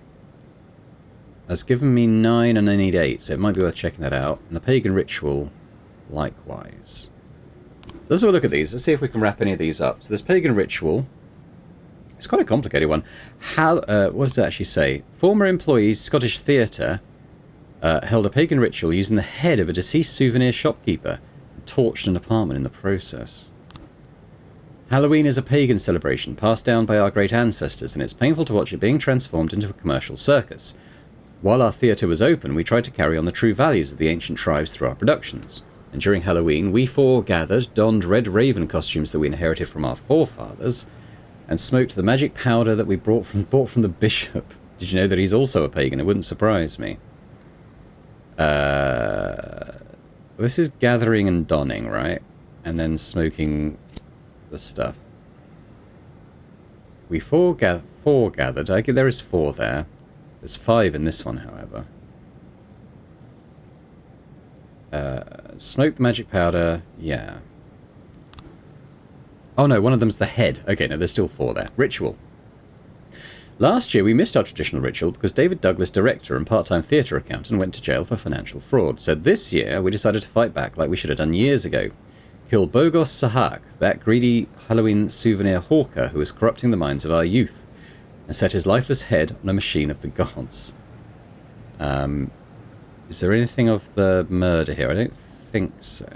That's given me 9 and I need 8, so it might be worth checking that out. And the pagan ritual, likewise. So let's have a look at these. Let's see if we can wrap any of these up. So this pagan ritual. It's quite a complicated one. What does it actually say? Former employees, Scottish Theatre, held a pagan ritual using the head of a deceased souvenir shopkeeper and torched an apartment in the process. Halloween is a pagan celebration passed down by our great ancestors, and it's painful to watch it being transformed into a commercial circus. While our theatre was open, we tried to carry on the true values of the ancient tribes through our productions. And during Halloween, we 4 gathered, donned red raven costumes that we inherited from our forefathers, and smoked the magic powder that we bought from the bishop. Did you know that he's also a pagan? It wouldn't surprise me. This is gathering and donning, right? And then smoking the stuff. We four gathered. Okay, there is 4 there. There's 5 in this one, however. Smoke the magic powder. Yeah. Oh no, one of them's the head. Okay, no, there's still 4 there. Ritual. Last year we missed our traditional ritual because David Douglas, director and part-time theatre accountant, went to jail for financial fraud. So this year we decided to fight back like we should have done years ago. Kill Bogos Sahak, that greedy Halloween souvenir hawker who was corrupting the minds of our youth, and set his lifeless head on a machine of the gods. Is there anything of the murder here? I don't think so.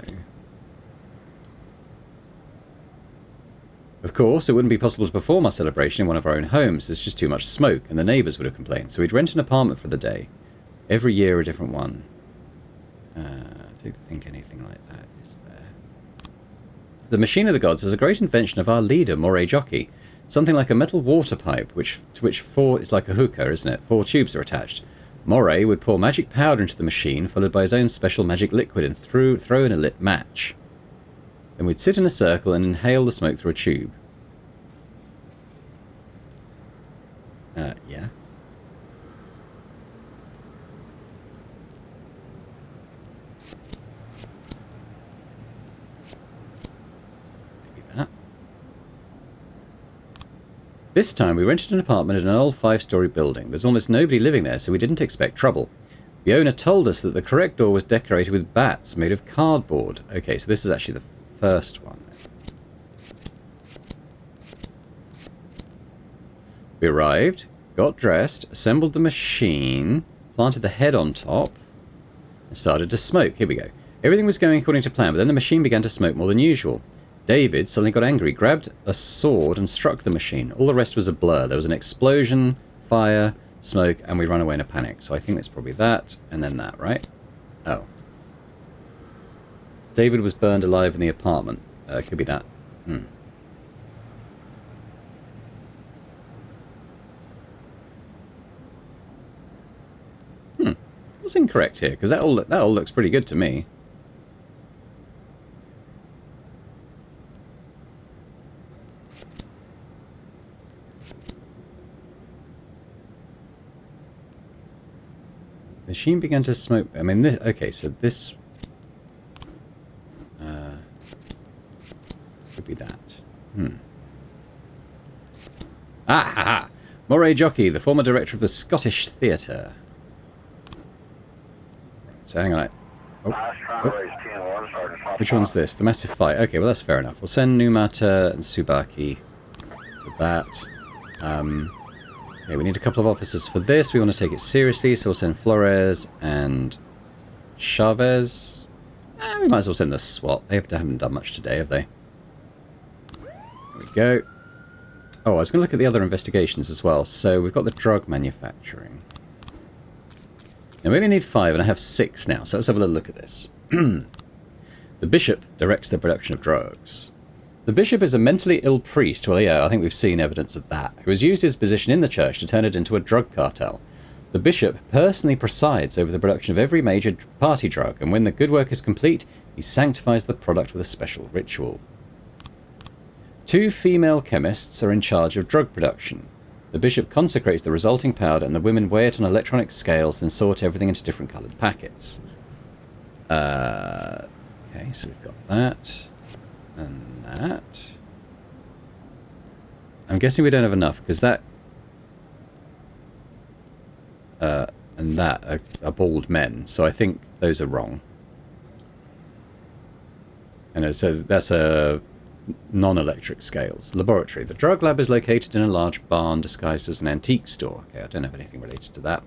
Of course, it wouldn't be possible to perform our celebration in one of our own homes. There's just too much smoke, and the neighbours would have complained. So we'd rent an apartment for the day. Every year a different one. I don't think anything like that is there. The Machine of the Gods is a great invention of our leader, Moray Jockey. Something like a metal water pipe, to which 4 is like a hookah, isn't it? 4 tubes are attached. Moray would pour magic powder into the machine, followed by his own special magic liquid, and throw in a lit match. Then we'd sit in a circle and inhale the smoke through a tube. Yeah. Maybe that. This time we rented an apartment in an old 5-story building. There's almost nobody living there, so we didn't expect trouble. The owner told us that the correct door was decorated with bats made of cardboard. Okay, so this is actually the first one. We arrived, got dressed, assembled the machine, planted the head on top, and started to smoke. Here we go. Everything was going according to plan, but then the machine began to smoke more than usual. David suddenly got angry, grabbed a sword and struck the machine. All the rest was a blur. There was an explosion, fire, smoke, and we ran away in a panic. So I think that's probably that, and then that, right? Oh. David was burned alive in the apartment. Could be that. What's incorrect here? Because that all looks pretty good to me. Machine began to smoke. I mean, this, okay, so this could be that. Ah, ha, ha. Moray Jockey, the former director of the Scottish Theatre. So hang on. Which one's this? The Massive Fight. Okay, well that's fair enough. We'll send Numata and Tsubaki to that. Okay, we need a couple of officers for this. We want to take it seriously, so we'll send Flores and Chavez. We might as well send the SWAT. They haven't done much today, have they? There we go. Oh, I was going to look at the other investigations as well. So we've got the drug manufacturing. Now we only need 5, and I have 6 now, so let's have a little look at this. The bishop directs the production of drugs. The bishop is a mentally ill priest, well yeah, I think we've seen evidence of that, who has used his position in the church to turn it into a drug cartel. The bishop personally presides over the production of every major party drug, and when the good work is complete, he sanctifies the product with a special ritual. 2 female chemists are in charge of drug production. The bishop consecrates the resulting powder, and the women weigh it on electronic scales, then sort everything into different coloured packets. Okay, so we've got that, and that. I'm guessing we don't have enough, because that and that are bald men, so I think those are wrong. And it says that's a non-electric scales. Laboratory. The drug lab is located in a large barn disguised as an antique store. Okay, I don't have anything related to that.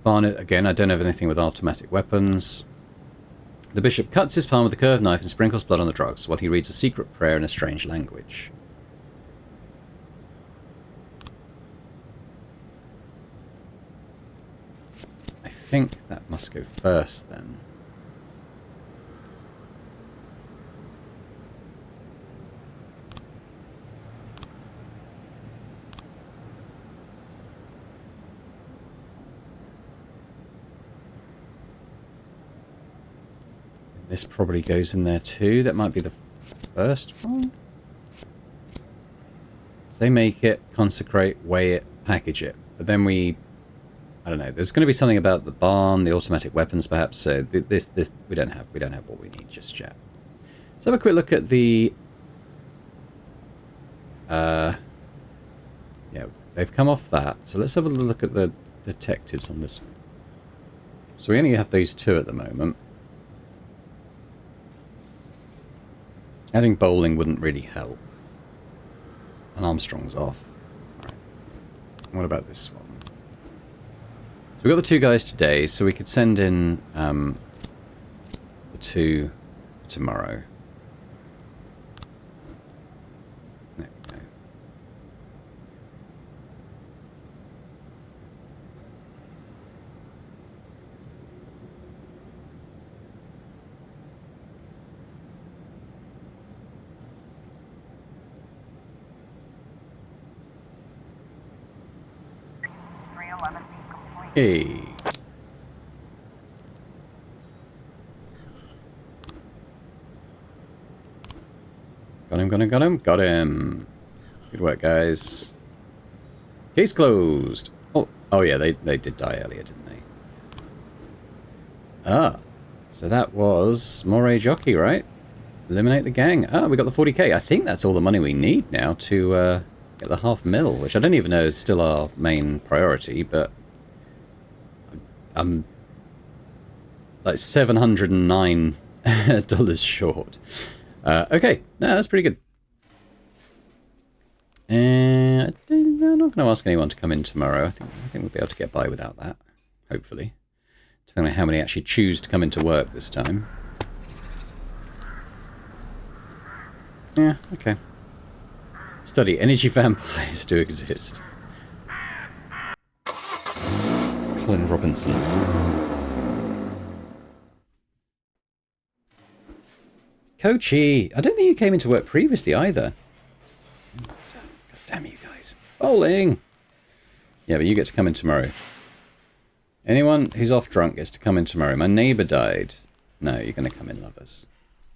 Barn, again, I don't have anything with automatic weapons. The bishop cuts his palm with a curved knife and sprinkles blood on the drugs while he reads a secret prayer in a strange language. I think that must go first then. This probably goes in there too. That might be the first one. So they make it, consecrate, weigh it, package it. But then I don't know. There's going to be something about the barn, the automatic weapons, perhaps. So this we don't have what we need just yet. Let's have a quick look at the. Yeah, they've come off that. So let's have a look at the detectives on this one. So we only have these two at the moment. Adding bowling wouldn't really help. And Armstrong's off. Alright. What about this one? So we've got the two guys today, so we could send in the two tomorrow. There we go. Hey. Got him. Good work, guys. Case closed. Oh yeah, they did die earlier, didn't they? Ah, so that was Moray Jockey, right? Eliminate the gang. Ah, we got the 40k. I think that's all the money we need now to get the $500,000, which I don't even know is still our main priority, but I'm like $709 short. Okay, no, that's pretty good. And I'm not going to ask anyone to come in tomorrow. I think we'll be able to get by without that, hopefully. Depending on how many actually choose to come into work this time. Yeah, okay. Study, energy vampires do exist. Colin Robinson. Coachy! I don't think you came into work previously either. God damn you guys. Bowling! Yeah, but you get to come in tomorrow. Anyone who's off drunk gets to come in tomorrow. My neighbour died. No, you're going to come in, lovers.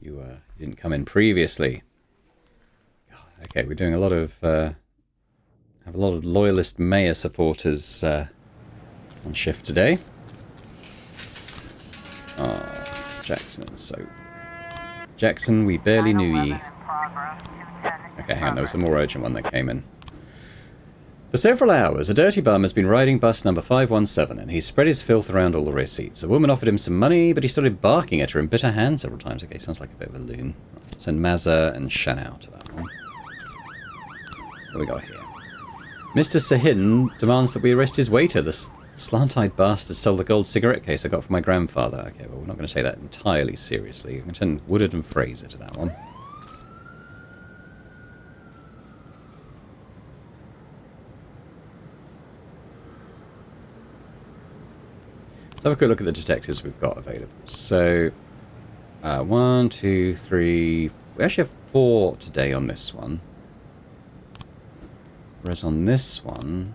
You didn't come in previously. God, okay, we're doing a lot of... have a lot of loyalist mayor supporters on shift today. Oh, Jackson and Soap. Jackson, we barely knew ye. Okay, hang on, there was a more urgent one that came in. For several hours, a dirty bum has been riding bus number 517, and he spread his filth around all the rear seats. A woman offered him some money, but he started barking at her and bit her hand several times. Okay, sounds like a bit of a loon. Send Mazza and Shanao to that one. What do we got here? Mr. Sahin demands that we arrest his waiter. The slant-eyed bastard stole the gold cigarette case I got from my grandfather. Okay, well, we're not going to take that entirely seriously. I'm going to send Woodard and Fraser to that one. Let's have a quick look at the detectives we've got available. So, 1, 2, 3... We actually have 4 today on this one. Whereas on this one...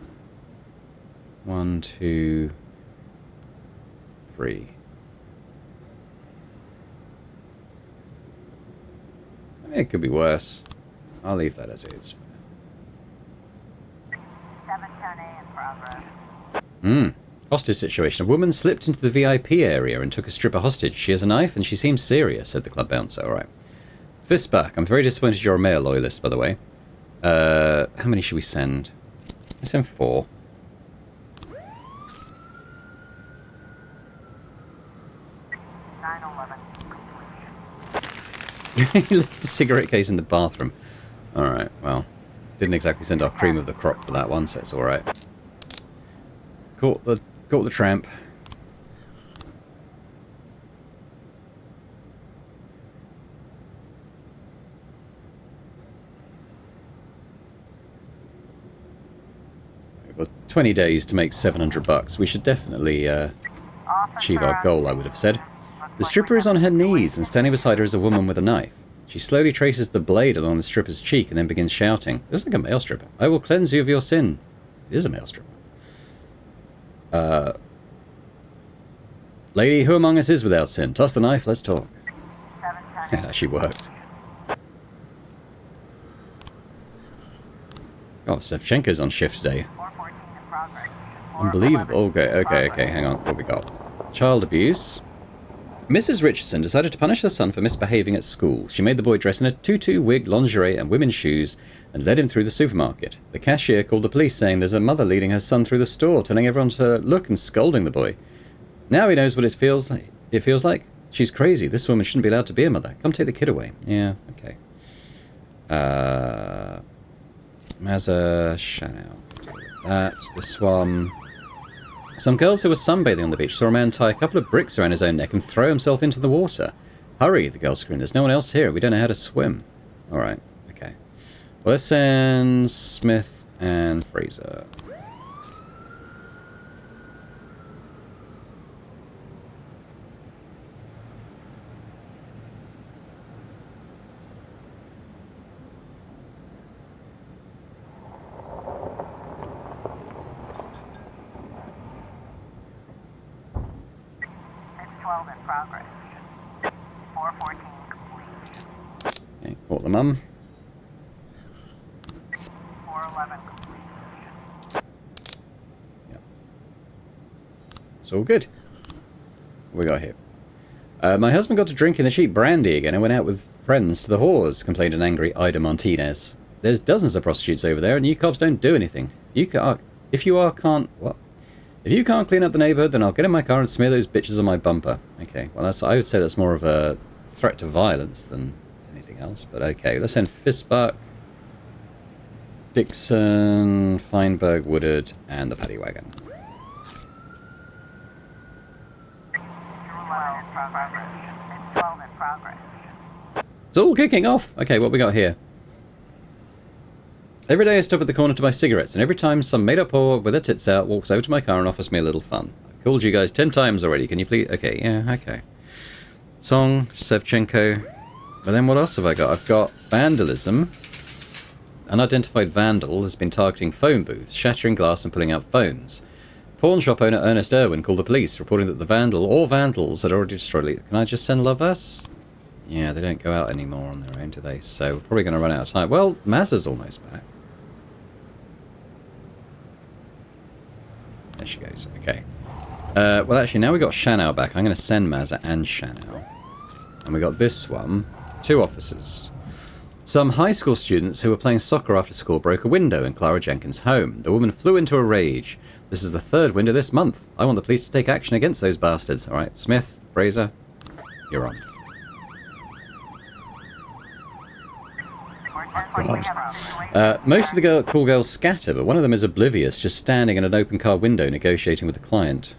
1, 2, 3. I mean, it could be worse. I'll leave that as it is. 710A in progress. Hostage situation. A woman slipped into the VIP area and took a stripper hostage. She has a knife and she seems serious, said the club bouncer. Alright. Fistback. I'm very disappointed you're a mayor loyalist, by the way. How many should we send? Let's send 4. He left a cigarette case in the bathroom. Alright, well. Didn't exactly send our cream of the crop for that one, so it's alright. Caught the tramp. We've got 20 days to make $700. We should definitely achieve our goal, I would have said. The stripper is on her knees, and standing beside her is a woman with a knife. She slowly traces the blade along the stripper's cheek and then begins shouting. It looks like a male stripper. I will cleanse you of your sin. It is a male stripper. Lady, who among us is without sin? Toss the knife, let's talk. It actually worked. Oh, Shevchenko's on shift today. Unbelievable. Okay, hang on. What we got? Child abuse. Mrs. Richardson decided to punish her son for misbehaving at school. She made the boy dress in a tutu, wig, lingerie, and women's shoes and led him through the supermarket. The cashier called the police saying there's a mother leading her son through the store, telling everyone to look and scolding the boy. Now he knows what it feels like. She's crazy. This woman shouldn't be allowed to be a mother. Come take the kid away. Yeah, okay. Mazza Shanau. That's this one. Some girls who were sunbathing on the beach saw a man tie a couple of bricks around his own neck and throw himself into the water. Hurry, the girl screamed. There's no one else here. We don't know how to swim. Alright, okay. Well, let's send Smith and Fraser. In progress. 414 complete. Okay, caught the mum. 411 complete. Yep. It's all good. What we got here? My husband got to drinking the cheap brandy again and went out with friends to the whores, complained an angry Ida Martinez. There's dozens of prostitutes over there and you cops don't do anything. If you can't clean up the neighborhood, then I'll get in my car and smear those bitches on my bumper. Okay, well, I would say that's more of a threat to violence than anything else. But okay, let's send Fistbuck, Dixon, Feinberg, Woodard, and the paddy wagon. It's all kicking off. Okay, what we got here? Every day I stop at the corner to buy cigarettes, and every time some made-up whore with her tits out walks over to my car and offers me a little fun. I've called you guys 10 times already. Can you please... Okay, yeah, okay. Song, Shevchenko. But then what else have I got? I've got vandalism. Unidentified vandal has been targeting phone booths, shattering glass and pulling out phones. Pawn shop owner Ernest Irwin called the police, reporting that the vandal or vandals had already destroyed... Can I just send Lovers? Yeah, they don't go out anymore on their own, do they? So we're probably going to run out of time. Well, Mazza's almost back. There she goes. Okay. Well, actually, now we got Shanau back. I'm going to send Mazza and Shanau. And we got this one. 2 officers. Some high school students who were playing soccer after school broke a window in Clara Jenkins' home. The woman flew into a rage. This is the 3rd window this month. I want the police to take action against those bastards. All right, Smith, Fraser, you're on. God. Most of the cool girls scatter, but one of them is oblivious, just standing in an open car window negotiating with the client.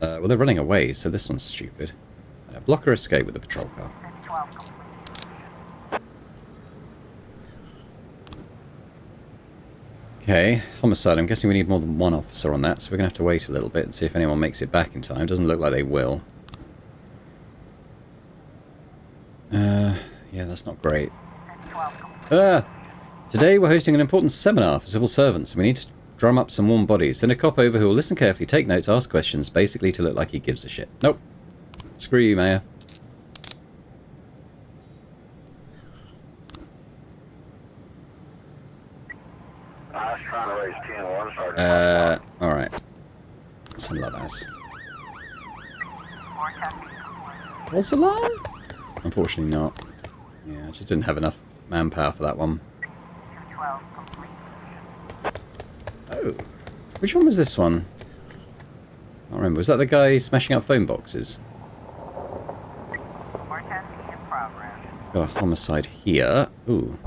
Well, they're running away, so this one's stupid. Blocker escape with the patrol car. Okay, homicide. I'm guessing we need more than one officer on that, so we're going to have to wait a little bit and see if anyone makes it back in time. Doesn't look like they will. Yeah, that's not great. Today we're hosting an important seminar for civil servants. We need to drum up some warm bodies. Send a cop over who will listen carefully, take notes, ask questions, basically to look like he gives a shit. Nope. Screw you, Mayor. Alright. Send Lovaz. False alarm? Unfortunately not. Yeah, I just didn't have enough manpower for that one. Oh. Which one was this one? I don't remember. Was that the guy smashing up phone boxes? Got a homicide here. Ooh.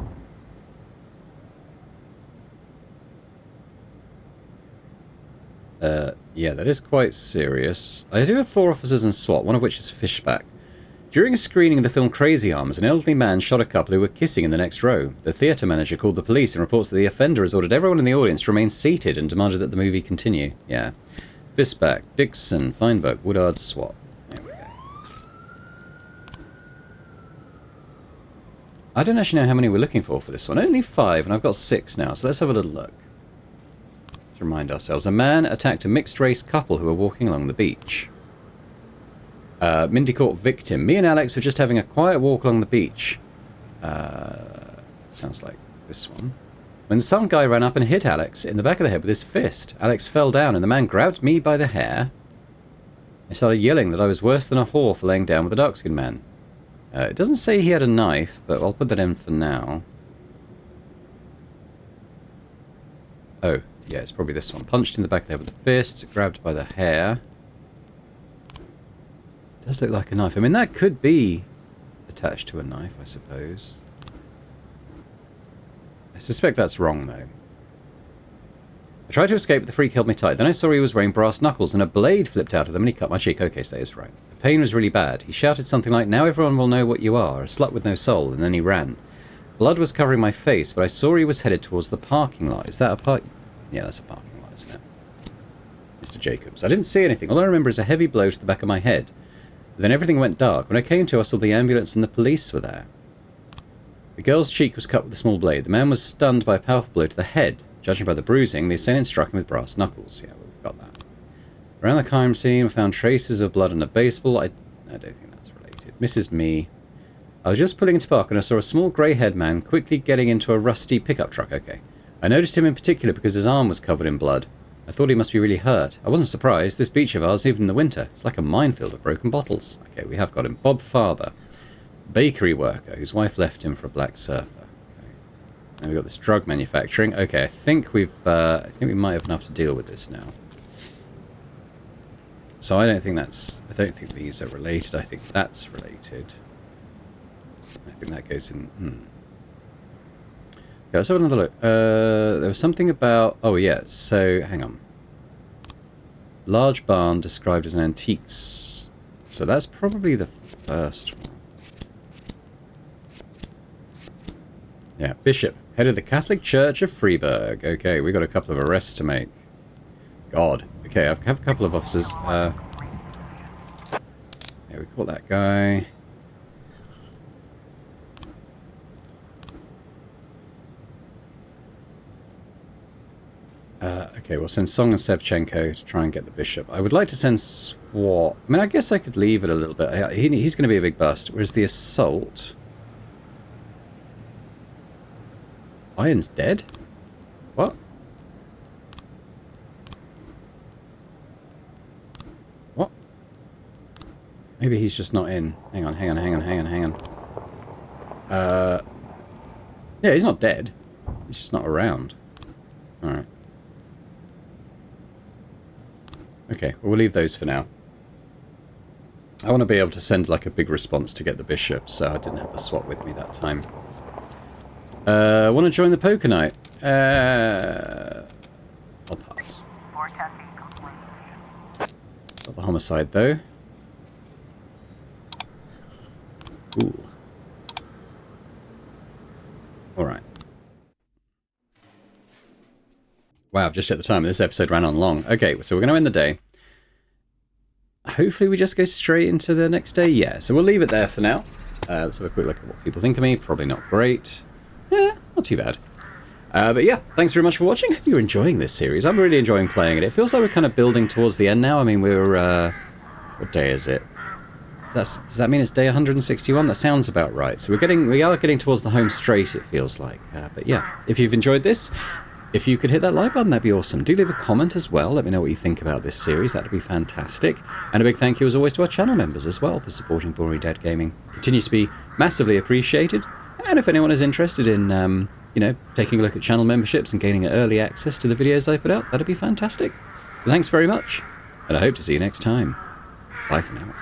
Yeah, that is quite serious. I do have 4 officers in SWAT, one of which is Fishback. During a screening of the film Crazy Arms, an elderly man shot a couple who were kissing in the next row. The theatre manager called the police and reports that the offender has ordered everyone in the audience to remain seated and demanded that the movie continue. Yeah. Fishback, Dixon, Feinberg, Woodard, SWAT. There we go. I don't actually know how many we're looking for this one. Only 5, and I've got 6 now, so let's have a little look. remind ourselves. A man attacked a mixed-race couple who were walking along the beach. Mindy caught victim. Me and Alex were just having a quiet walk along the beach. Sounds like this one. When some guy ran up and hit Alex in the back of the head with his fist. Alex fell down and the man grabbed me by the hair. He started yelling that I was worse than a whore for laying down with a dark-skinned man. It doesn't say he had a knife, but I'll put that in for now. Oh, yeah, it's probably this one. Punched in the back of the head with a fist, grabbed by the hair. Does look like a knife. I mean, that could be attached to a knife, I suppose. I suspect that's wrong, though. I tried to escape, but the freak held me tight. Then I saw he was wearing brass knuckles, and a blade flipped out of them, and he cut my cheek. Okay, so that is right. The pain was really bad. He shouted something like, "Now everyone will know what you are, a slut with no soul," and then he ran. Blood was covering my face, but I saw he was headed towards the parking lot. Is that a park? Yeah, that's a parking lot, isn't it? Mr. Jacobs. I didn't see anything. All I remember is a heavy blow to the back of my head. Then everything went dark. When I came to, I saw the ambulance and the police were there. The girl's cheek was cut with a small blade. The man was stunned by a powerful blow to the head. Judging by the bruising, the assailant struck him with brass knuckles. Yeah, we've got that. Around the crime scene, we found traces of blood on a baseball. I don't think that's related. Mrs. Me. I was just pulling into park and I saw a small grey-haired man quickly getting into a rusty pickup truck. Okay. I noticed him in particular because his arm was covered in blood. I thought he must be really hurt. I wasn't surprised. This beach of ours, even in the winter, it's like a minefield of broken bottles. Okay, we have got him. Bob Farber. Bakery worker whose wife left him for a black surfer. Okay. Then we've got this drug manufacturing. Okay, I think we might have enough to deal with this now. So I don't think these are related. I think that's related. I think that goes in. Okay, let's have another look. There was something about... Oh, yeah. So, hang on. Large barn described as an antiques. So that's probably the first one. Yeah, Bishop. Head of the Catholic Church of Freiburg. Okay, we got a couple of arrests to make. God. Okay, I have a couple of officers. Yeah, we caught that guy. Okay, we'll send Song and Sevchenko to try and get the bishop. I would like to send SWAT. I mean, I guess I could leave it a little bit. He's going to be a big bust. Whereas the assault... Iron's dead? What? What? Maybe he's just not in. Hang on. Yeah, he's not dead. He's just not around. Alright. Okay, well, we'll leave those for now. I want to be able to send like a big response to get the bishop, so I didn't have the SWAT with me that time. Want to join the poker night? I'll pass. Got the homicide though. Cool. Alright. Wow, I've just checked the time. This episode ran on long. Okay, so we're going to end the day. Hopefully we just go straight into the next day. Yeah, so we'll leave it there for now. Let's have a quick look at what people think of me. Probably not great. Yeah, not too bad. But yeah, thanks very much for watching. Hope you're enjoying this series. I'm really enjoying playing it. It feels like we're kind of building towards the end now. I mean, we're... what day is it? Does that mean it's day 161? That sounds about right. So we are getting towards the home straight, it feels like. But yeah, if you've enjoyed this, if you could hit that like button, that'd be awesome. Do leave a comment as well. Let me know what you think about this series. That'd be fantastic. And a big thank you, as always, to our channel members as well for supporting Boring Dad Gaming. Continues to be massively appreciated. And if anyone is interested in, you know, taking a look at channel memberships and gaining early access to the videos I put out, that'd be fantastic. Thanks very much. And I hope to see you next time. Bye for now.